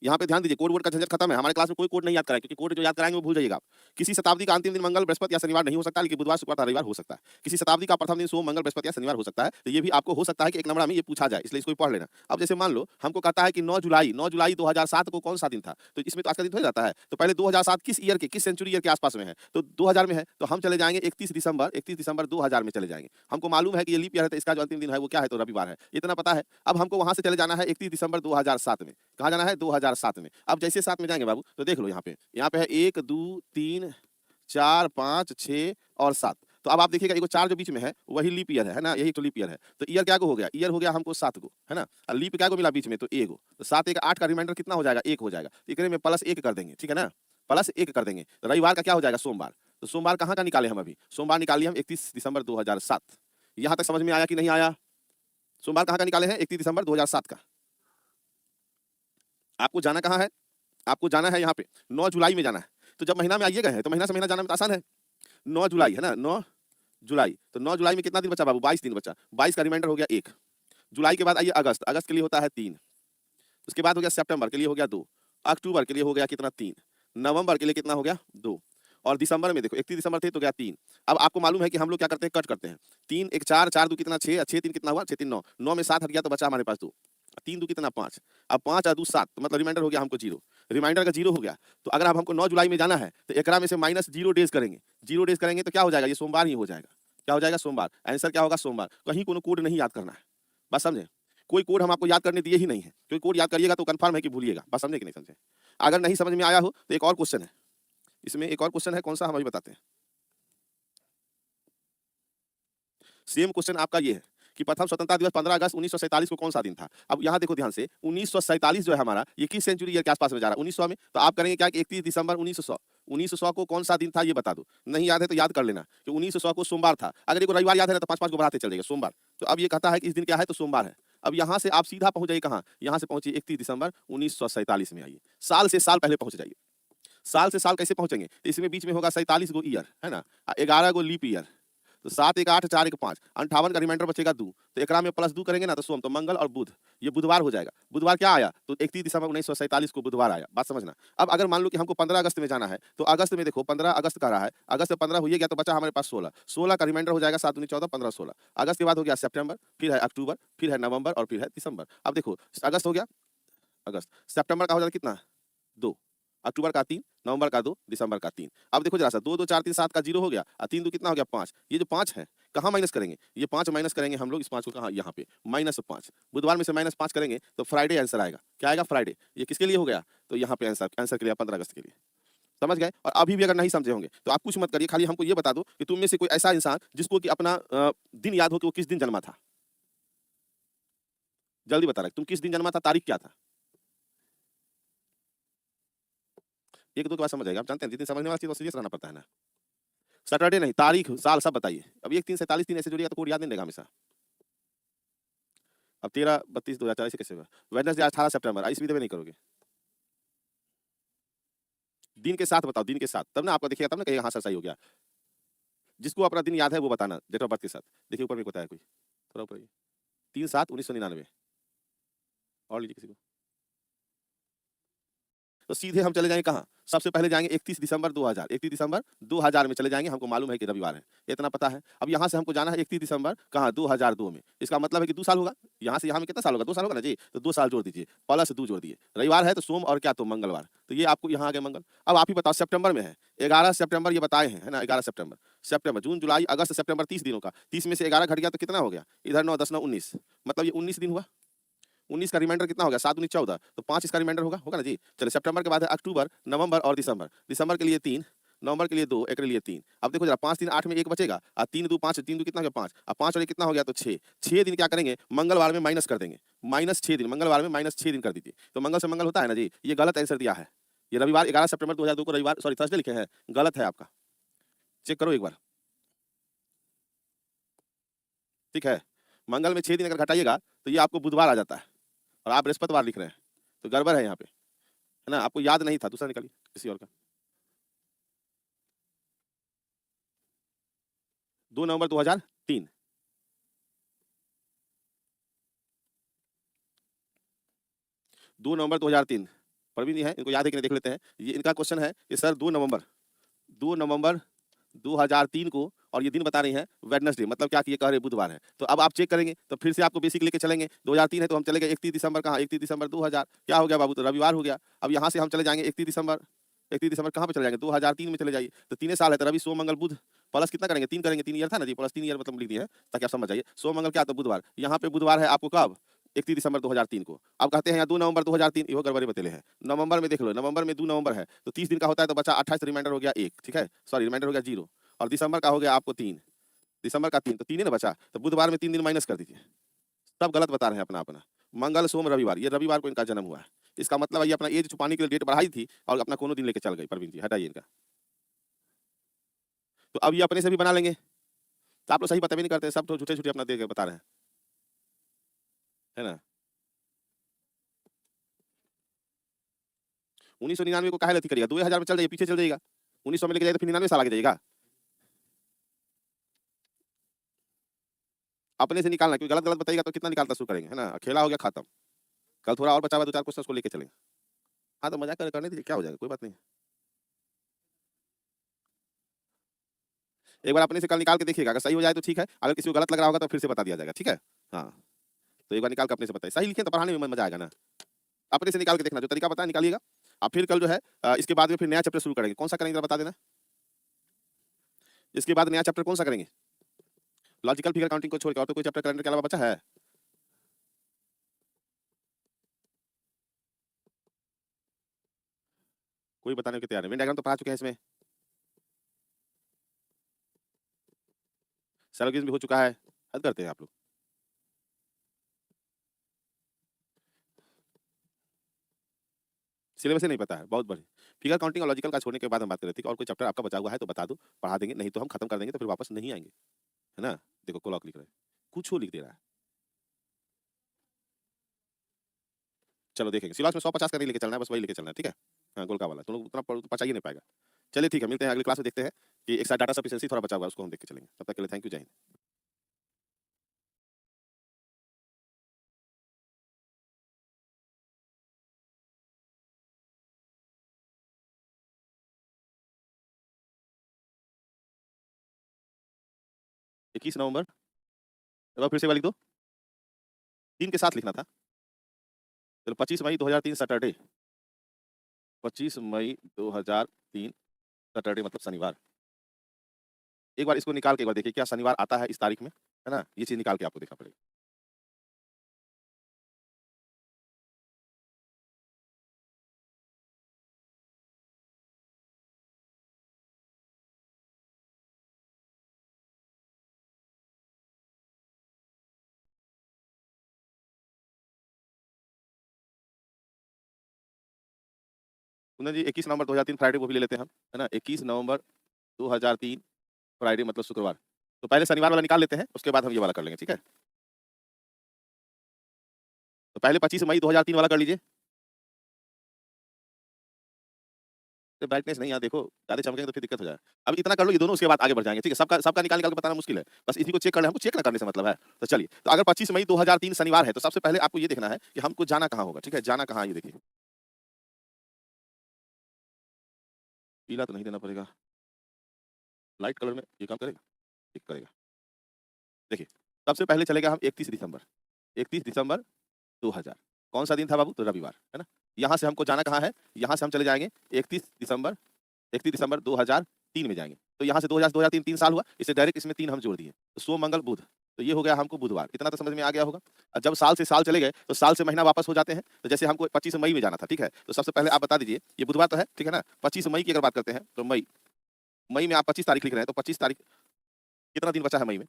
यहाँ पे ध्यान दीजिए, कोड वर्ड का झंझट खत्म है, हमारे क्लास में कोई कोड नहीं याद कराएंगे, क्योंकि कोड जो याद कराएंगे वो भूल जाइएगा आप। किसी शताब्दी का अंतिम दिन मंगल बृहस्पति या शनिवार नहीं हो सकता, लेकिन बुधवार शुक्रवार रविवार हो सकता है। किसी शताब्दी का प्रथम दिन सोम मंगल बृहस्पति या शनिवार हो सकता है, तो ये भी आपको हो सकता है कि एक नंबर में ये पूछा जाए, इसलिए इसको पढ़ लेना। अब जैसे मान लो हमको कहता है कि 9 जुलाई 2007 को कौन सा दिन था, तो इसमें तो आज का दिन हो जाता है, तो पहले 2007 किस ईयर के, किस सेंचुरी ईयर के आसपास में है, तो 2000 में है, तो हम चले जाएंगे 31 दिसंबर 2000 में चले जाएंगे। हमको मालूम है कि ये लीप ईयर है, तो इसका जो अंतिम दिन है वो क्या है, तो रविवार है, इतना पता है। अब हमको वहां से चले जाना है 31 दिसंबर 2007 में, कहाँ जाना है, 2007 में। अब जैसे 7 में जाएंगे बाबू, तो देख लो यहाँ पे है 1 2 3 4 5 6 और 7, तो अब आप देखिएगा एगो 4 जो बीच में है वही लीप ईयर है ना, यही तो लीप ईयर है। तो ईयर क्या को हो गया, ईयर हो गया हमको 7 गो, है ना, और लीप क्या को मिला बीच में, तो एगो, तो 7 1 8 का रिमाइंडर कितना हो जाएगा, 1 हो जाएगा, इकरे में +1 कर देंगे, ठीक है ना, +1 कर देंगे। तो रविवार का क्या हो जाएगा, सोमवार, तो सोमवार कहाँ का निकाले हम, अभी सोमवार निकालिए हम 31 दिसंबर 2007। यहाँ तक समझ में आया कि नहीं आया, सोमवार कहाँ का निकाले हैं, 31 दिसंबर 2007 का। आपको जाना कहाँ है, आपको जाना है यहाँ पे 9 जुलाई में जाना है, तो जब महीना में आइए गए हैं तो महीना से महीना जाना में तो आसान है, 9 जुलाई है ना, 9 जुलाई, तो 9 जुलाई में कितना दिन बचा बाबू, 22 दिन बचा, 22 का रिमाइंडर हो गया 1। जुलाई के बाद आइए अगस्त, अगस्त के लिए होता है 3, उसके बाद हो गया सितंबर के लिए हो गया 2, अक्टूबर के लिए हो गया कितना 3, नवंबर के लिए कितना हो गया 2, और दिसंबर में देखो 31 दिसंबर थे तो गया 3। अब आपको मालूम है कि हम लोग क्या करते हैं, कट करते हैं, 3 1 4 4 2 कितना 6, 6 3 कितना हुआ, 6 3 9, 9 में 7 हट गया तो बचा हमारे पास 2, 3 2 कितना 5, अब 5 और 2 7, तो मतलब रिमाइंडर हो गया हमको 0, रिमाइंडर का 0 हो गया। तो अगर अब हमको 9 जुलाई में जाना है तो एकरा में से -0 डेज करेंगे, 0 डेज करेंगे तो क्या हो जाएगा, ये सोमवार ही हो जाएगा, क्या हो जाएगा, सोमवार। आंसर क्या होगा, सोमवार। कहीं कोनो कोड नहीं याद करना है, बस समझे, कोई कोड हम आपको याद करने दिए ही नहीं है, क्योंकि कोड याद करिएगा तो कंफर्म है कि भूलिएगा, बस समझे कि नहीं समझे। अगर नहीं समझ में आया हो तो एक और क्वेश्चन है, इसमें एक और क्वेश्चन है, कौन सा हम अभी बताते हैं। सेम क्वेश्चन आपका ये है कि प्रथम स्वतंत्रता दिवस 15 अगस्त 1947 को कौन सा दिन था। अब यहाँ देखो ध्यान से, 1947 जो है हमारा, ये किस सेंचुरी ईयर के आसपास में जा रहा है, 1900 में, तो आप करेंगे क्या कि 31 दिसंबर 1900 को कौन सा दिन था ये बता दो, नहीं याद है तो याद कर लेना कि 1900 को सोमवार था। अगर एक रविवार याद है तो 5 को बढ़ाते चल जाएगा सोमवार। तो अब ये कहता है कि इस दिन क्या है, तो सोमवार है। अब यहाँ से आप सीधा पहुंच जाइए कहाँ, यहाँ से पहुंचिए 31 दिसंबर 1947 में, आइए साल से साल पहले पहुंच जाइए। साल से साल कैसे पहुंचेंगे, तो इसमें बीच में होगा 47 गो ईयर, है ना, 11 गो लीप ईयर, तो 7 1 8 4 1 5 58 का रिमाइंडर बचेगा 2, तो एकरा में प्लस 2 करेंगे ना तो सोम, तो मंगल और बुध, ये बुधवार हो जाएगा। बुधवार क्या आया, तो 31 दिसंबर 1947 को बुधवार आया, बात समझना। अब अगर मान लो कि हमको 15 अगस्त में जाना है, तो अगस्त में देखो 15 अगस्त का रहा है, अगस्त में 15 हो ही गया, तो बचा हमारे पास 16, 16 का रिमाइंडर हो जाएगा 7 दूनी 14 15 16। अगस्त के बाद हो गया सितंबर, फिर है अक्टूबर, फिर है नवंबर और फिर है दिसंबर। अब देखो अगस्त हो गया, अगस्त, सितंबर का हो जाएगा कितना 2, अक्टूबर का 3, नवंबर का 2, दिसंबर का 3। अब देखो जरा सा 2 2 4 3 7 का 0 हो गया और 3 2 कितना हो गया 5। ये जो 5 है कहाँ माइनस करेंगे, ये 5 माइनस करेंगे हम लोग, इस 5 को कहाँ, यहाँ पे -5। बुधवार में से -5 करेंगे तो फ्राइडे आंसर आएगा, क्या आएगा फ्राइडे। ये किसके लिए हो गया, तो यहाँ पे आंसर के लिए 15 अगस्त के लिए, समझ गए। और अभी भी अगर नहीं समझे होंगे तो आप कुछ मत करिए, खाली हमको ये बता दो कि तुम में से कोई ऐसा इंसान जिसको कि अपना दिन याद हो कि वो किस दिन जन्मा था, जल्दी बता रहे तुम किस दिन जन्मा था, तारीख क्या था। एक दो के बाद समझ आएगा, आप जानते हैं जितनी समझने वाली चीज वो सीरियस रहना पड़ता है ना। सैटरडे नहीं, तारीख साल सब बताइए। अब 1 3 47 3 ऐसे जोड़िएगा तो कोड याद नहीं रहेगा हमेशा। अब 13 32 2004 ऐसे कैसे होगा। वेडनेसडे 18 सितंबर, इस विधि में नहीं करोगे, दिन के साथ बताओ, दिन के साथ, तब ना आपको देखिएगा, तब ना कहिएगा हाँ सर सही हो गया। जिसको अपना दिन याद है वो बताना डेट ऑफ बर्थ के साथ। देखिए ऊपर में बताया कोई, थोड़ा ऊपर 3/7/1999 और लीजिए किसी को। तो सीधे हम चले जाएंगे कहाँ, सबसे पहले जाएंगे 31 दिसंबर 2000, 31 दिसंबर 2000 में चले जाएंगे, हमको मालूम है कि रविवार है, इतना पता है। अब यहाँ से हमको जाना है 31 दिसंबर कहाँ 2002 में, इसका मतलब है कि 2 साल होगा, यहाँ से यहाँ में कितना साल होगा, 2 साल होगा ना जी, तो 2 साल जोड़ दीजिए, प्लस 2 जोड़ दिए, रविवार है तो सोम और क्या तो मंगलवार, तो ये आपको यहाँ आ गया मंगल। अब आप ही बताओ सितंबर में है 11 सितंबर, ये बताए हैं है ना, 11 सितंबर, सितंबर जून जुलाई अगस्त सितंबर 30 दिनों का, 30 में से 11 घट गया तो कितना हो गया, इधर 9 10 9 19, मतलब ये 19 दिन हुआ। 19 का रिमाइंडर कितना होगा 7 19 14, तो 5 इसका रिमाइंडर होगा ना जी। चलिए सितंबर के बाद है अक्टूबर, नवंबर और दिसंबर, दिसंबर के लिए 3, नवंबर के लिए 2, एक के लिए 3। अब देखो जरा 5 3 8 में 1 बचेगा और 3 2 5, 3 2 कितना हो गया 5, अब 5 और 1 कितना हो गया तो 6, 6 दिन क्या करेंगे मंगलवार में माइनस कर देंगे, -6 दिन, मंगलवार में -6 दिन कर दीजिए, तो मंगल से मंगल होता है ना जी, ये गलत आंसर दिया है। ये रविवार 11 सितंबर 2002 को रविवार सॉरी थर्सडे लिखे हैं, गलत है आपका, चेक करो एक बार, ठीक है। मंगल में 6 दिन अगर घटाइएगा तो ये आपको बुधवार आ जाता है और आप बृहस्पतिवार लिख रहे हैं, तो गड़बड़ है यहाँ पे, है ना, आपको याद नहीं था, दूसरा निकालिए किसी और का। 2 नवंबर 2003, 2 नवंबर 2003, प्रवीण जी हैं, इनको याद है कि नहीं देख लेते हैं। ये इनका क्वेश्चन है कि सर 2 नवंबर 2003 को, और ये दिन बता रही हैं वेडनेसडे, मतलब क्या कि ये कह रहे बुधवार है। तो अब आप चेक करेंगे तो फिर से आपको बेसिक लेके चलेंगे, 2003 है तो हम चले गए 31 दिसंबर कहाँ, 31 दिसंबर 2000, क्या हो गया बाबू, तो रविवार हो गया। अब यहाँ से हम चले जाएंगे 31 दिसंबर, 31 दिसंबर कहाँ पे चले जाएंगे 2003 में चले जाइए, तो 3 साल है तो रवि सोम मंगल बुध, प्लस कितना करेंगे 3 करेंगे, 3 ईयर था ना जी, प्लस 3 ईयर मतलब लिख दिया है ताकि आप समझ जाइए। सोम मंगल क्या तो बुधवार, यहाँ पे बुधवार है आपको कब 31 दिसंबर 2003 को। अब कहते हैं यहाँ 2 नवंबर 2003, इहो गड़बड़ी बतेले हैं। नवंबर में देख लो, नवंबर में 2 नवंबर है तो 30 दिन का होता है, तो बचा 28, रिमाइंडर हो गया 1, ठीक है, सॉरी रिमाइंडर हो गया 0, और दिसंबर का हो गया आपको 3, दिसंबर का 3, तो 3 ही ना बचा, तो बुधवार में 3 दिन माइनस कर दीजिए। सब गलत बता रहे हैं अपना अपना, मंगल सोम रविवार, ये रविवार को इनका जन्म हुआ है। इसका मतलब ये अपना एज छुपाने के लिए डेट बढ़ाई थी और अपना कोनो दिन लेके चल गई। प्रवीण जी हटाइए इनका, तो अब ये अपने से भी बना लेंगे, तो आप लोग सही पता भी नहीं करते, सब तो झूठे झूठे अपना दे के बता रहे हैं, है ना। 1999 को काहे लती करिएगा, 2000 में चल जाइए, पीछे चल जाइएगा, 1900 में लेके जाइए तो फिर 99 साल आगे जाइएगा। अपने से निकालना, क्योंकि गलत गलत बताइएगा तो कितना निकालना शुरू करेंगे, है ना, खेला हो गया खत्म। कल थोड़ा और बचा हुआ 2 4 क्वेश्चन को लेके चलेंगे। हाँ तो मजाक करने दीजिए, क्या हो जाएगा, कोई बात नहीं। एक बार अपने से कल निकाल के देखिएगा, अगर सही हो जाए तो ठीक है, अगर किसी को गलत लग रहा होगा तो फिर से बता दिया जाएगा, ठीक है। हाँ तो एक बार निकाल के अपने से बताइए, सही लिखे तो पढ़ाने में मजा आएगा ना। अपने से निकाल के देखना, जो तरीका पता है निकालिएगा। अब फिर कल जो है इसके बाद में फिर नया चैप्टर शुरू करेंगे, कौन सा करेंगे जरा बता देना। इसके बाद नया चैप्टर कौन सा करेंगे, लॉजिकल फिगर काउंटिंग को छोड़ के और तो कोई चैप्टर कैलेंडर के अलावा बचा है। कोई बताने को तैयार नहीं, वेन डायग्राम तो पढ़ा चुके हैं, इसमें सैलोगिज्म भी हो चुका है, हद करते हैं आप लोग। सिलेबस ही नहीं पता है, बहुत बढ़िया। फिगर काउंटिंग और लॉजिकल का छोड़ने के बाद हम बात कर रहे थे, और कोई चैप्टर आपका बचा हुआ है तो बता दो, पढ़ा देंगे, नहीं तो हम खत्म कर देंगे, तो फिर वापस नहीं आएंगे, है ना। देखो क्लॉक लिख रहे हैं, कुछ लिख दे रहा है। चलो देखेंगे, सिलेबस में 150 का नहीं लेके चलना है, बस वही लेके चलना है, ठीक है। हाँ गोलका वाला, तुम लोग उतना पचा ही नहीं पाएगा। चलिए ठीक है, मिलते हैं अगली क्लास में, देखते हैं कि एक साथ डाटा सफिशिएंसी थोड़ा बचा हुआ है, उसको हम देख के चलेंगे। तब तक के लिए थैंक यू, जय हिंद। 21 नवंबर, एक बार फिर से वाली दो, 3 के साथ लिखना था। चलो 25 मई 2003 सैटरडे, 25 मई 2003 सैटरडे मतलब शनिवार। एक बार इसको निकाल के एक बार देखिए क्या शनिवार आता है इस तारीख में, है ना? ये चीज़ निकाल के आपको देखना पड़ेगा। कुंदन जी 21 नवंबर 2003 फ्राइडे वो भी ले लेते हैं हम, है ना? 21 नवंबर 2003 फ्राइडे मतलब शुक्रवार। तो पहले शनिवार वाला निकाल लेते हैं, उसके बाद हम ये वाला कर लेंगे, ठीक है? तो पहले 25 मई 2003 वाला कर लीजिए। तो ब्राइटनेस नहीं, यहाँ देखो ज़्यादा चमकेंगे तो फिर दिक्कत हो जाएगा। अब इतना कर लो ये दोनों, उसके बाद आगे बढ़ जाएँगे, ठीक है? सबका सबका निकाल-निकाल के बताना मुश्किल है। बस इसी को चेक कर लें, हमको चेक ना करने से मतलब है। तो चलिए, तो अगर 25 मई 2003 शनिवार है, तो सबसे पहले आपको ये देखना है कि हमको जाना कहाँ होगा, ठीक है? जाना कहाँ है ये देखिए। पीला तो नहीं देना पड़ेगा, लाइट कलर में ये काम करेगा? ठीक करेगा। देखिए, सबसे पहले चलेगा हम 31 दिसंबर, 31 दिसंबर 2000, कौन-सा दिन था बाबू? तो रविवार, है ना? यहाँ से हमको जाना कहाँ है? यहाँ से हम चले जाएँगे 31 दिसंबर 2003 में जाएँगे। तो यहाँ से 2000 2003 3 साल हुआ, इससे डायरेक्ट इसमें 3 हम जोड़ दिए। तो सोम, मंगल, बुध, तो ये हो गया हमको बुधवार। इतना तो समझ में आ गया होगा। जब साल से साल चले गए, तो साल से महीना वापस हो जाते हैं। तो जैसे हमको 25 मई में जाना था, ठीक है? तो सबसे पहले आप बता दीजिए, ये बुधवार तो है, ठीक है ना? 25 मई की अगर बात करते हैं, तो मई, मई में आप 25 तारीख लिख रहे हैं, तो 25 तारीख कितना दिन बचा है मई में?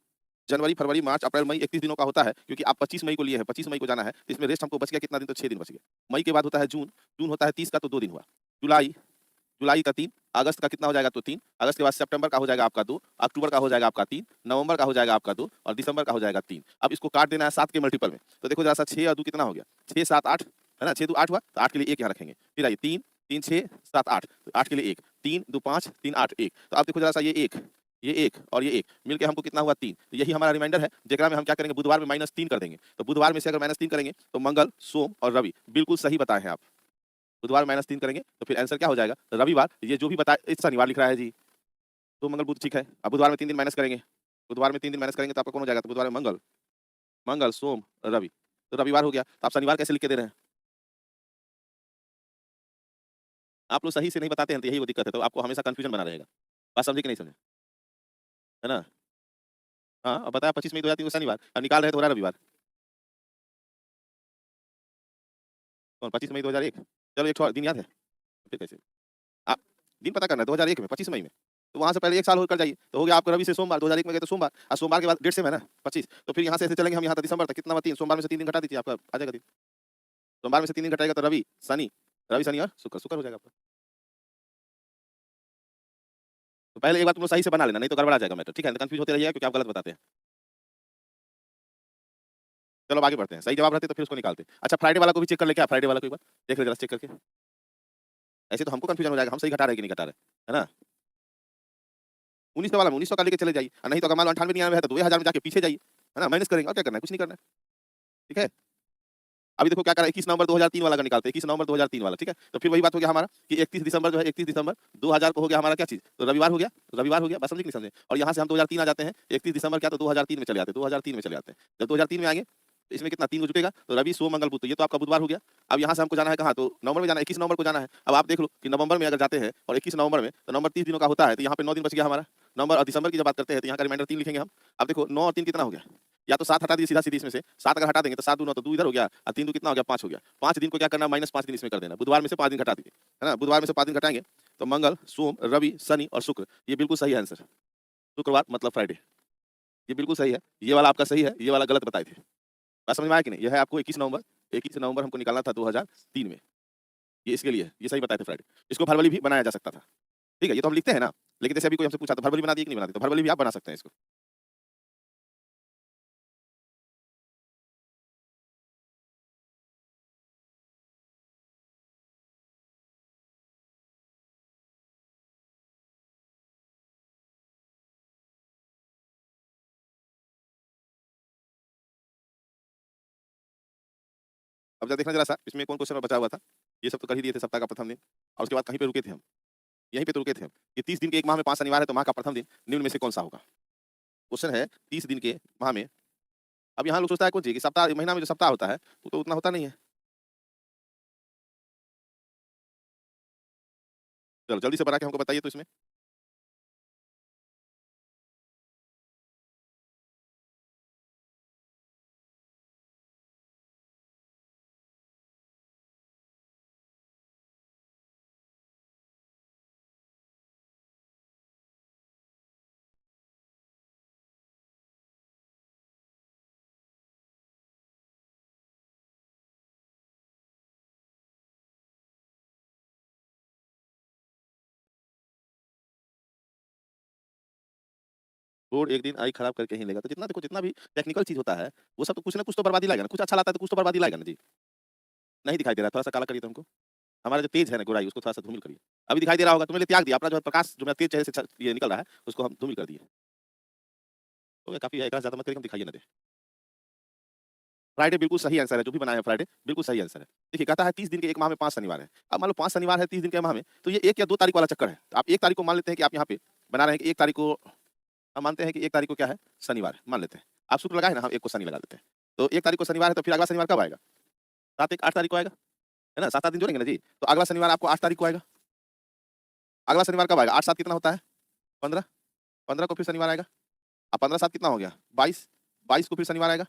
जनवरी, फरवरी, मार्च, अप्रैल, मई 31 दिनों का होता है, क्योंकि आप 25 मई को लिए हैं, 25 मई को जाना है, तो इसमें रेस्ट हमको बच गया कितना दिन? तो 6 दिन बच गया। मई के बाद होता है जून, जून होता है 30 का, तो 2 दिन हुआ। जुलाई, जुलाई का 3, अगस्त का कितना हो जाएगा? तो 3, अगस्त के बाद सितंबर का हो जाएगा आपका 2, अक्टूबर का हो जाएगा आपका 3, नवंबर का हो जाएगा आपका 2 और दिसंबर का हो जाएगा 3। अब इसको काट देना है 7 के मल्टीपल में, तो देखो जरा सा 6 और 2 कितना हो गया? 6, 7, 8, है ना? 6 दूँ 8 हुआ, तो 8 के लिए 1 यहाँ रखेंगे। फिर आइए 3, 3, 6, 7, 8, तो 8 के लिए 1, 3, 2, 5, 3, 8, 1। तो आप देखो जरा सा ये 1, ये 1 और ये 1 मिलके हमको कितना हुआ? 3। तो यही हमारा रिमाइंडर है, जेकरा में हम क्या करेंगे? बुधवार में -3 कर देंगे। तो बुधवार में से अगर -3 करेंगे, तो मंगल, सोम और रवि, बिल्कुल सही बताए हैं आप। बुधवार -3 करेंगे तो फिर आंसर क्या हो जाएगा? रविवार, ये जो भी बताया इस शनिवार लिख रहा है जी। तो मंगल, बुध ठीक है। अब बुधवार में 3 दिन माइनस करेंगे। बुधवार में 3 दिन माइनस करेंगे तो आपका कौन हो जाएगा? तो बुधवार में मंगल, मंगल, सोम, रवि। तो रविवार हो गया। तो आप शनिवार कैसे लिख के दे रहे हैं? आप लोग सही से नहीं बताते हैं तो यही वो दिक्कत है। तो आपको हमेशा कन्फ्यूजन बना रहेगा। बात समझे कि नहीं समझे? है ना? हाँ, अब बताया 25 मई 2003 को शनिवार, अब निकाल रहे हैं तो हो रहा है रविवार। कौन 25 मई 2001? चलो एक और दिन याद है? फिर कैसे? आप दिन पता करना है 2001 में 25 मई में। तो वहाँ से पहले 1 साल होकर जाइए। तो हो गया आपका रवि से सोमवार, 2001 में गए तो सोमवार, और सोमवार के बाद डेट सेम है ना 25। तो फिर यहाँ से ऐसे चलेंगे हम यहाँ तक दिसंबर तक, कितना हुआ? 3, सोमवार में से 3 दिन घटा दीजिए, आपका आ जाएगा दिन। सोमवार में से 3 दिन घटाएगा तो रवि, शनि, रवि, शनि और शुक्र, शुक्र हो जाएगा आपका। तो पहले एक बार तुम लोग सही से बना लेना, नहीं तो गड़बड़ा जाएगा मैटर, ठीक है? कंफ्यूज होते रहिएगा क्योंकि आप गलत बताते हैं। चलो अब आगे बढ़ते हैं। सही जवाब रहते तो फिर उसको निकालते। अच्छा फ्राइडे वाला को भी चेक कर ले क्या? फ्राइडे वाला को एक बार देख ले जरा चेक करके। ऐसे तो हमको कंफ्यूजन हो जाएगा, हम सही घटा रहे हैं कि नहीं घटा रहे, है ना? 1900 वाला में 1900 का लेके चले जाइए, और नहीं तो अगर मान लो 98 99 है तो 2000 में जाके पीछे जाइए, है ना? माइनस करेंगे और क्या करना है? कुछ नहीं करना है, ठीक है? अभी देखो क्या कर रहा है, 21 नवंबर 2003 वाला का निकालते हैं, 21 नवंबर 2003 वाला, ठीक है? तो फिर वही बात हो गया हमारा कि 31 दिसंबर जो है, 31 दिसंबर 2000 को हो गया हमारा क्या चीज़? तो रविवार हो गया, रविवार हो गया, बात समझे कि नहीं समझे? और यहाँ से हम 2003 आ जाते हैं, 31 दिसंबर क्या? तो 2003 में चले आते हैं, 2003 में चले आते हैं। जब 2003 में आएँगे, तो इसमें कितना 3 को जुटेगा, तो रवि, सोम, मंगल, बुध, तो ये तो आपका बुधवार हो गया। अब यहाँ से हमको जाना है कहाँ? तो नवंबर में जाना है, 21 नवंबर को जाना है। अब आप देख लो कि नवंबर में अगर जाते हैं और 21 नवंबर में, तो नवंबर 30 दिनों का होता है, तो यहाँ पे 9 दिन बच गया हमारा। नवंबर और दिसंबर की जब बात करते हैं, तो यहाँ का रिमाइंडर 3 लिखेंगे हम। अब देखो 9 और 3 कितना हो गया? या तो 7 हटा दीजिए सीधा-सीधी इसमें से, 7 अगर हटा देंगे तो 7 दूना तो 2 इधर हो गया, और 3 दू कितना हो गया? 5 हो गया। 5 दिन को क्या करना? -5 दिन इसमें कर देना। बुधवार में से 5 दिन घटा दीजिए, है ना? बुधवार में से 5 दिन घटाएँगे, तो मंगल, सोम, रवि, शनि और शुक्र, ये बिल्कुल सही है आंसर। शुक्रवार मतलब फ्राइडे, ये बिल्कुल सही है। ये वाला आपका सही है, ये वाला गलत बताए थे। बात समझ में आया कि नहीं? ये है आपको 21 नवंबर, 21 नवंबर हमको निकालना था 2003 में। ये इसके लिए है, ये सही बताए थे फ्राइडे। इसको फरवरी भी बनाया जा सकता था। ठीक है? ये तो हम लिखते हैं ना, लेकिन जैसे अभी कोई हमसे पूछा तो फरवरी बना दिए कि नहीं बना दिए? तो फरवरी भी आप बना सकते हैं इसको। अब जरा देखना जरा सा इसमें कौन क्वेश्चन बचा हुआ था। ये सब तो कर ही दिए थे सप्ताह का प्रथम दिन, और उसके बाद कहीं पे रुके थे हम, यहीं पे तो रुके थे हम कि 30 दिन के एक माह में 5 शनिवार है तो माह का प्रथम दिन निम्न में से कौन सा होगा। क्वेश्चन है 30 दिन के माह में। अब यहाँ लोग सोचता है कौन चीज कि सप्ताह महीना में जो सप्ताह होता है वो तो उतना होता नहीं है। चलो जल्दी से बना के हमको बताइए तो इसमें। बोर्ड एक दिन आई खराब करके ही लेगा, तो जितना देखो जितना भी टेक्निकल चीज होता है वो सब तो कुछ ना कुछ तो बर्बादी लाएगा ना, कुछ अच्छा लाता है तो कुछ तो बर्बादी लाएगा ना जी। नहीं दिखाई दे रहा, थोड़ा सा काला करिए तो हमको। हमारा जो तेज है ना गोराई उसको थोड़ा सा धूमिल करिए। अभी दिखाई दे रहा होगा, तो मैंने त्याग दिया अपना जो है प्रकाश, जो मेरा तेज चेहरे से ये निकल रहा है उसको हम धूमिल कर दिए। तो काफी है, एक ज्यादा मत करिए, हम दिखाइए ना दे। फ्राइडे बिल्कुल सही आंसर है, जो भी बनाया है फ्राइडे बिल्कुल सही आंसर है। देखिए कहता है 30 दिन के एक माह में 5 शनिवार है। अब मान लो 5 शनिवार है 30 दिन के माह में, तो ये 1 या 2 तारीख वाला चक्कर है। तो आप 1 तारीख को मान लेते हैं कि आप यहाँ पे बना रहे हैं कि 1 तारीख को हम मानते हैं कि 1 तारीख को क्या है शनिवार मान लेते हैं। आप शुक्र लगाए ना, हम 1 को शनि लगा देते हैं। तो 1 तारीख को शनिवार है तो फिर अगला शनिवार कब आएगा? 7 1 8 तारीख को आएगा, है ना? 7 दिन जोड़ेंगे ना जी, तो अगला शनिवार आपको 8 तारीख को आएगा। अगला शनिवार कब आएगा? 8 7 कितना होता है? 15। 15 को फिर शनिवार आएगा। अब 15 7 कितना हो गया? 22। 22 को फिर शनिवार आएगा।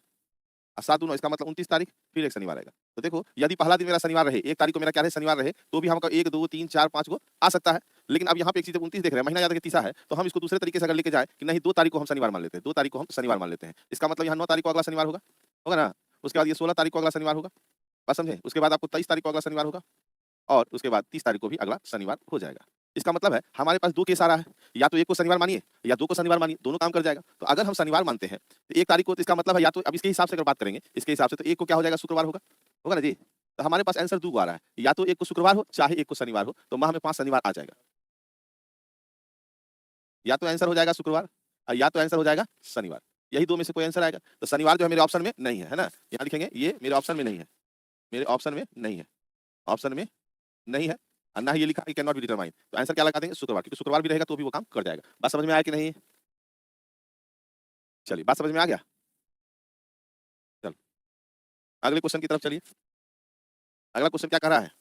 7 दूना इसका मतलब 29 तारीख फिर एक शनिवार आएगा। तो देखो यदि पहला दिन मेरा शनिवार रहे, 1 तारीख को मेरा क्या रहे शनिवार रहे, तो भी हमका 1 2 3 4 5 को आ सकता है। लेकिन अब यहाँ पे एक चीज 29 देख रहे हैं, महीना याद है कि तीसरा है, तो हम इसको दूसरे तरीके से अगर लेके जाए कि नहीं 2 तारीख को हम शनिवार मान लेते हैं, 2 तारीख को हम शनिवार मान लेते हैं। इसका मतलब यहाँ 9 तारीख को अगला शनिवार होगा, होगा ना? उसके बाद ये 16 तारीख को अगला शनिवार होगा, बात समझे? उसके बाद आपको 23 तारीख को अगला शनिवार होगा, और उसके बाद 30 तारीख को भी अगला शनिवार हो जाएगा। इसका मतलब है हमारे पास 2 केस आ रहा है, या तो 1 को शनिवार मानिए या 2 को शनिवार मानिए, दोनों काम कर जाएगा। तो अगर हम शनिवार मानते हैं तो 1 तारीख को, तो इसका मतलब है या तो, अब इसके हिसाब से अगर बात करेंगे इसके हिसाब से, तो 1 को क्या हो जाएगा शुक्रवार होगा, होगा ना जी? तो हमारे पास आंसर 2 को आ रहा है, या तो 1 को शुक्रवार हो चाहे 1 को शनिवार हो, तो माह में 5 शनिवार आ जाएगा। या तो आंसर हो जाएगा शुक्रवार या तो आंसर हो जाएगा शनिवार, यही 2 में से कोई आंसर आएगा। तो शनिवार जो है मेरे ऑप्शन में नहीं है, है ना? यहाँ लिखेंगे ये मेरे ऑप्शन में नहीं है, मेरे ऑप्शन में नहीं है, ऑप्शन में नहीं है। और ना ही ये लिखा कि कैन नॉट बी डिटरमाइन, तो आंसर क्या लगा देंगे? शुक्रवार, क्योंकि शुक्रवार भी रहेगा तो भी वो काम कर जाएगा। बात समझ में आया कि नहीं? चलिए बात समझ में आ गया। चल अगले क्वेश्चन की तरफ चलिए। अगला क्वेश्चन क्या कर रहा है?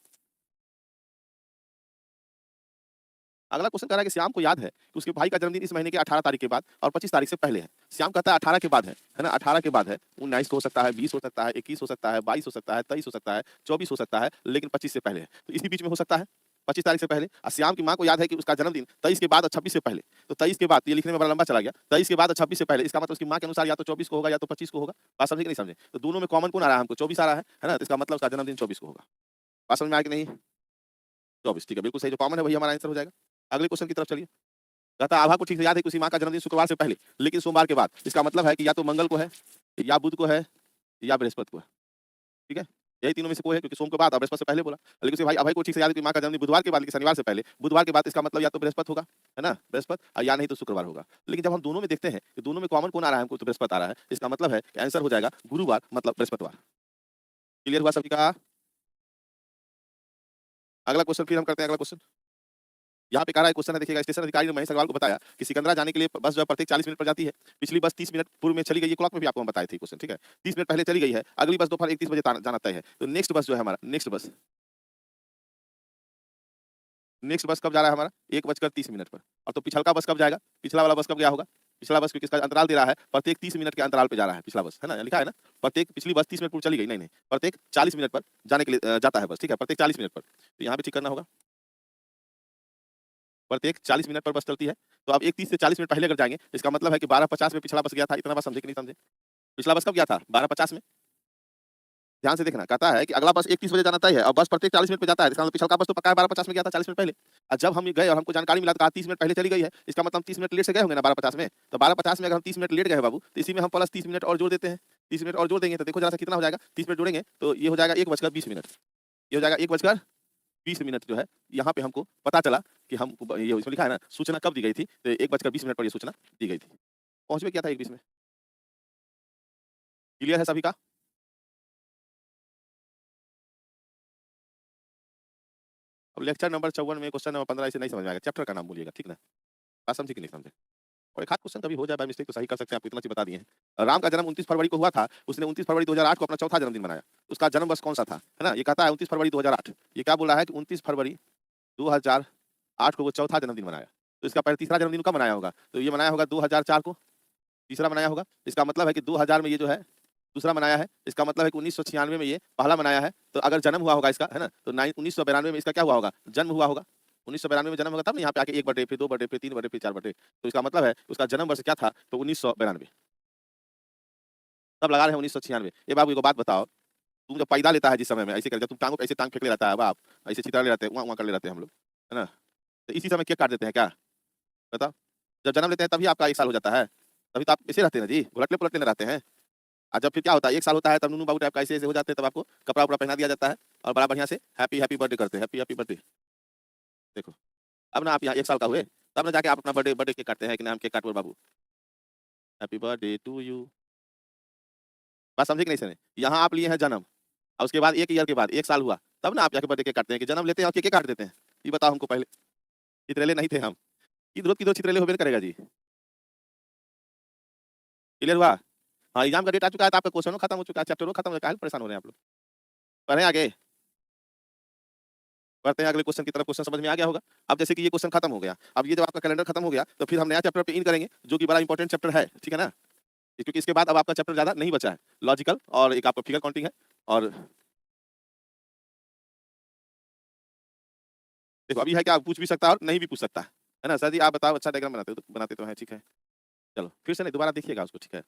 अगला क्वेश्चन कह रहा है कि श्याम को याद है कि उसके भाई का जन्मदिन इस महीने के 18 तारीख के बाद और 25 तारीख से पहले है। श्याम कहता है 18 के बाद है ना? 18 के बाद है, 19 को हो सकता है, 20 हो सकता है, 21 हो सकता है, 22 हो सकता है, 23 हो सकता है, 24 हो सकता है, लेकिन 25 से पहले है। तो इसी बीच में हो सकता है 25 तारीख से पहले। और श्याम की माँ को याद है कि उसका जन्मदिन 23 के बाद और 26 से पहले। तो 23 के बाद, ये लिखने में बड़ा लंबा चला गया, 23 के बाद और 26 से पहले, इसका मतलब उसकी माँ के अनुसार या तो 24 को होगा या तो 25 को होगा। बात समझे कि नहीं समझे? तो दोनों में कॉमन कौन आ रहा है? हमको 24 आ रहा है ना? तो इसका मतलब उसका जन्मदिन 24 को होगा। बात समझ में आया कि नहीं? 24 ठीक है, बिल्कुल सही, जो कॉमन है वही हमारा आंसर हो जाएगा। अगले क्वेश्चन की तरफ चलिए। कहता है आभा को ठीक से याद है कि उसकी माँ का जन्मदिन शुक्रवार से पहले लेकिन सोमवार के बाद। इसका मतलब है कि या तो मंगल को है, या बुध को है, या बृहस्पति को है। ठीक है, यही तीनों में से कोई है, क्योंकि सोम के बाद और बृहस्पति से पहले बोला। लेकिन उसके भाई अभय को ठीक से याद है कि माँ का जन्मदिन बुधवार के बाद लेकिन शनिवार से पहले। बुधवार के बाद इसका मतलब या तो बृहस्पति होगा, है ना? बृहस्पति, या नहीं तो शुक्रवार होगा। लेकिन जब हम दोनों में देखते हैं कि दोनों में कॉमन कौन आ रहा है, हमको तो बृहस्पति आ रहा है। इसका मतलब है कि आंसर हो जाएगा गुरुवार, मतलब बृहस्पतिवार। क्लियर हुआ सभी का? अगला क्वेश्चन फिर हम करते हैं। अगला क्वेश्चन यहाँ पे कह रहा है, क्वेश्चन है देखिएगा, स्टेशन अधिकारी ने महेश अग्रवाल को बताया कि सिकंदरा जाने के लिए बस जो है प्रत्येक 40 मिनट पर जाती है। पिछली बस 30 मिनट पूर्व में चली गई, ये क्लॉक में भी आपको हम बताए थे क्वेश्चन, ठीक है? 30 मिनट पहले चली गई है, अगली बस दोपहर 1:30 बजे जाना तय है। तो नेक्स्ट बस जो है हमारा, नेक्स्ट बस कब जा रहा है हमारा? 1:30 पर। और तो पिछलका बस कब जाएगा? पिछला वाला बस कब गया होगा? पिछला बस, क्योंकि इसका अंतराल दे रहा है, प्रत्येक 30 मिनट के अंतराल पे जा रहा है पिछला बस, है ना? लिखा है ना, प्रत्येक, पिछली बस 30 मिनट पूर्व चली गई, नहीं नहीं, प्रत्येक 40 मिनट पर जाने के लिए जाता है बस, ठीक है? प्रत्येक 40 मिनट पर, तो यहाँ पे ठीक करना होगा, प्रत्येक 40 मिनट पर बस चलती है। तो अब 1:30 से 40 मिनट पहले अगर जाएंगे, इसका मतलब है कि 12:50 में पिछला बस गया था। इतना बात समझे कि नहीं समझे? पिछला बस कब गया था? 12:50 में। ध्यान से देखना, कहता है कि अगला बस 1:30 बजे जाना तय है और बस प्रत्येक 40 मिनट पे जाता है। इसका मतलब पिछला बस तो पक्का है 12:50 में गया था, 40 मिनट पहले। और जब हम गए और हमको जानकारी मिला तो कहा 30 मिनट पहले चली गई है, इसका मतलब 30 मिनट लेट से गए होंगे ना 12:50 में। तो 12:50 में अगर हम 30 मिनट लेट गए बाबू, तो इसी में हम प्लस 30 मिनट और जोड़ देते हैं। 30 मिनट और जोड़ देंगे तो देखो जरा सा कितना हो जाएगा। 30 मिनट जोड़ेंगे तो ये हो जाएगा 1:20 ये हो जाएगा 1:20 जो है। यहाँ पे हमको पता चला कि हम, ये इसमें लिखा है ना, सूचना कब दी गई थी, तो 1:20 पर ये सूचना दी गई थी। पहुंच में क्या था 1:20 में? क्लियर है सभी का? लेक्चर नंबर 54 में क्वेश्चन नंबर 15 इसे नहीं समझ में आएगा, चैप्टर का नाम बोलिएगा, ठीक ना? बात समझे कि नहीं समझे? और एक आध क्वेश्चन कभी हो जाए बाय मिस्टेक तो सही कर सकते हैं, आपको इतना चीज़ बता दिए हैं। राम का जन्म 29 फरवरी को हुआ था, उसने 29 फरवरी 2008 को अपना चौथा जन्मदिन मनाया। उसका जन्म वर्ष कौन-सा था? है ना? ये कहता है 29 फरवरी 2008। ये क्या बोल रहा है कि 29 फरवरी 2008 को वो चौथा जन्मदिन मनाया। तो इसका पहले तीसरा जन्मदिन कब मनाया होगा? तो ये मनाया होगा 2004 को, तीसरा मनाया होगा। इसका मतलब है कि 2000 में ये जो है दूसरा मनाया है। इसका मतलब है कि 1996 में ये पहला मनाया है। तो अगर जन्म हुआ होगा इसका, है ना? तो 1992 में इसका क्या हुआ होगा? जन्म हुआ होगा। 1992 में जन्म होगा तब ना यहाँ पे आके 1 बर्थडे, फिर 2 बर्थडे, फिर 3 बर्थडे, फिर 4 बर्थडे। तो इसका मतलब है उसका जन्म वर्ष क्या था? तो 1992। तब लगा रहे हैं 1996। ए बाबू एगो बात बताओ, तुम जब पैदा लेता है जिस समय में ऐसे करके तुम टाँगों पे ऐसे टाँग फेंक ले रहता है बाप, ऐसे छितरा ले रहते हैं, उहाँ-उहाँ कर ले रहते हैं हम लोग, है ना? तो इसी समय केक काट देते हैं क्या? बताओ? जब जन्म लेते हैं तभी आपका 1 साल हो जाता है। तभी तो आप ऐसे रहते हैं ना जी, घुलटले-पुलटले ना रहते हैं। जब फिर क्या होता है 1 साल होता है तब नूनू बाबू टाइप का ऐसे-ऐसे हो जाते हैं, तब आपको कपड़ा-वपड़ा पहना दिया जाता है और बड़ा बढ़िया से हैप्पी हैप्पी बर्थडे करते हैं, हैप्पी हैप्पी बर्थडे। देखो, अब ना आप यहाँ 1 साल का हुए, तब ना जाके आप अपना बर्थडे बर्थडे केक काटते हैं कि नाम केक काटो बाबू, हैप्पी बर्थडे टू यू। बात समझे कि नहीं समझे? यहाँ आप लिए हैं जन्म और उसके बाद 1 ईयर के बाद 1 साल हुआ, तब ना आप जाके बर्थडे केक काटते हैं कि जन्म लेते हैं और केक काट देते हैं। ये बताओ हमको पहले, चित्रैले नहीं थे हम। किधरो-किधरो चित्रैले होबे न करेगा जी। क्लियर हुआ? हाँ, एग्ज़ाम का डेट आ चुका है तो आपका क्वेश्चनो खत्म हो चुका है, चैप्टरो खत्म हो काहे परेशान हो रहे हैं आप लोग? पढ़ें आगे? बढ़ते हैं अगले क्वेश्चन की तरफ। क्वेश्चन समझ में आ गया होगा। अब जैसे कि ये क्वेश्चन खत्म हो गया, अब ये जब आपका कैलेंडर खत्म हो गया तो फिर हम नया चैप्टर पे इन करेंगे जो कि बड़ा इंपॉर्टेंट चैप्टर है, ठीक है ना? क्योंकि इसके बाद अब आपका चैप्टर ज़्यादा नहीं बचा है। लॉजिकल और एक आपका फिगर काउंटिंग है और देखो अभी है क्या पूछ भी सकता है और नहीं भी पूछ सकता है ना? सर जी आप बताओ अच्छा डायग्राम बनाते तो हैं, ठीक है। चलो फिर से नहीं दोबारा देखिएगा उसको, ठीक है।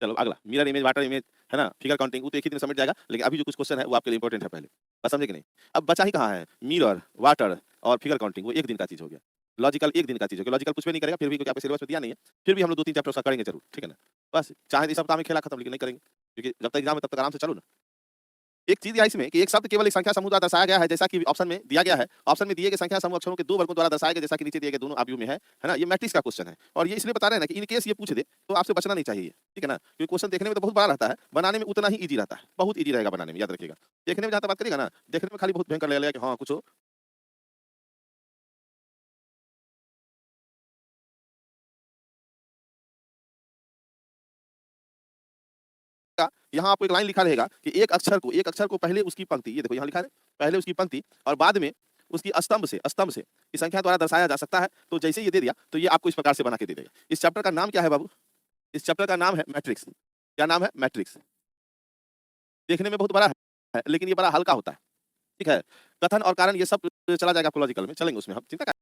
चलो अगला मिरर इमेज, वाटर इमेज, है ना? फिगर काउंटिंग वो तो एक ही दिन समझ जाएगा, लेकिन अभी जो कुछ क्वेश्चन है वो आपके लिए इंपॉर्टेंट है पहले। बात समझे कि नहीं? अब बचा ही कहाँ है? मिरर, वाटर और फिगर काउंटिंग वो 1 दिन का चीज़ हो गया। लॉजिकल 1 दिन का चीज़ हो गया। लॉजिकल कुछ भी नहीं करेगा फिर भी क्योंकि आपके सिलेबस में दिया नहीं है। फिर भी हम लोग 2-3 चैप्टर उसका करेंगे ज़रूर, ठीक है ना? बस चाहे इस सप्ताह में खेला खत्म लेकिन नहीं करेंगे। क्योंकि जब तक एग्ज़ाम है तब तक आराम से चलो ना। एक चीज़ यहाँ इसमें कि एक शब्द केवल एक संख्या समूह द्वारा दर्शाया गया है जैसा कि ऑप्शन में दिया गया है। ऑप्शन में दिए गए संख्या समूह अक्षरों के 2 वर्गों द्वारा दर्शाए गए जैसा कि नीचे दिए गए दोनों आव्यूह में है ना? ये मैट्रिक्स का क्वेश्चन है और ये इसलिए बता रहे हैं ना कि इन केस ये पूछ दे तो आपसे बचना नहीं चाहिए, ठीक है ना? क्योंकि क्वेश्चन देखने में तो बहुत बड़ा रहता है, बनाने में उतना ही ईज़ी रहता है। बहुत ईज़ी रहेगा बनाने में, याद रखिएगा। देखने में जहाँ तक बात करिएगा ना, देखने में खाली बहुत भयंकर लगेगा कि हाँ, कुछ हो का यहाँ आपको एक लाइन लिखा रहेगा कि एक अक्षर को पहले उसकी पंक्ति, ये देखो यहाँ लिखा है, पहले उसकी पंक्ति और बाद में उसकी स्तंभ से इस संख्या द्वारा दर्शाया जा सकता है। तो जैसे ये दे दिया तो ये आपको इस प्रकार से बना के दे देगा। इस चैप्टर का नाम क्या है बाबू? इस चैप्टर का नाम है मैट्रिक्स। क्या नाम है? मैट्रिक्स। देखने में बहुत बड़ा है लेकिन ये बड़ा हल्का होता है, ठीक है? कथन और कारण ये सब चला जाएगा आपको लॉजिकल में, चलेंगे उसमें हम, चिंता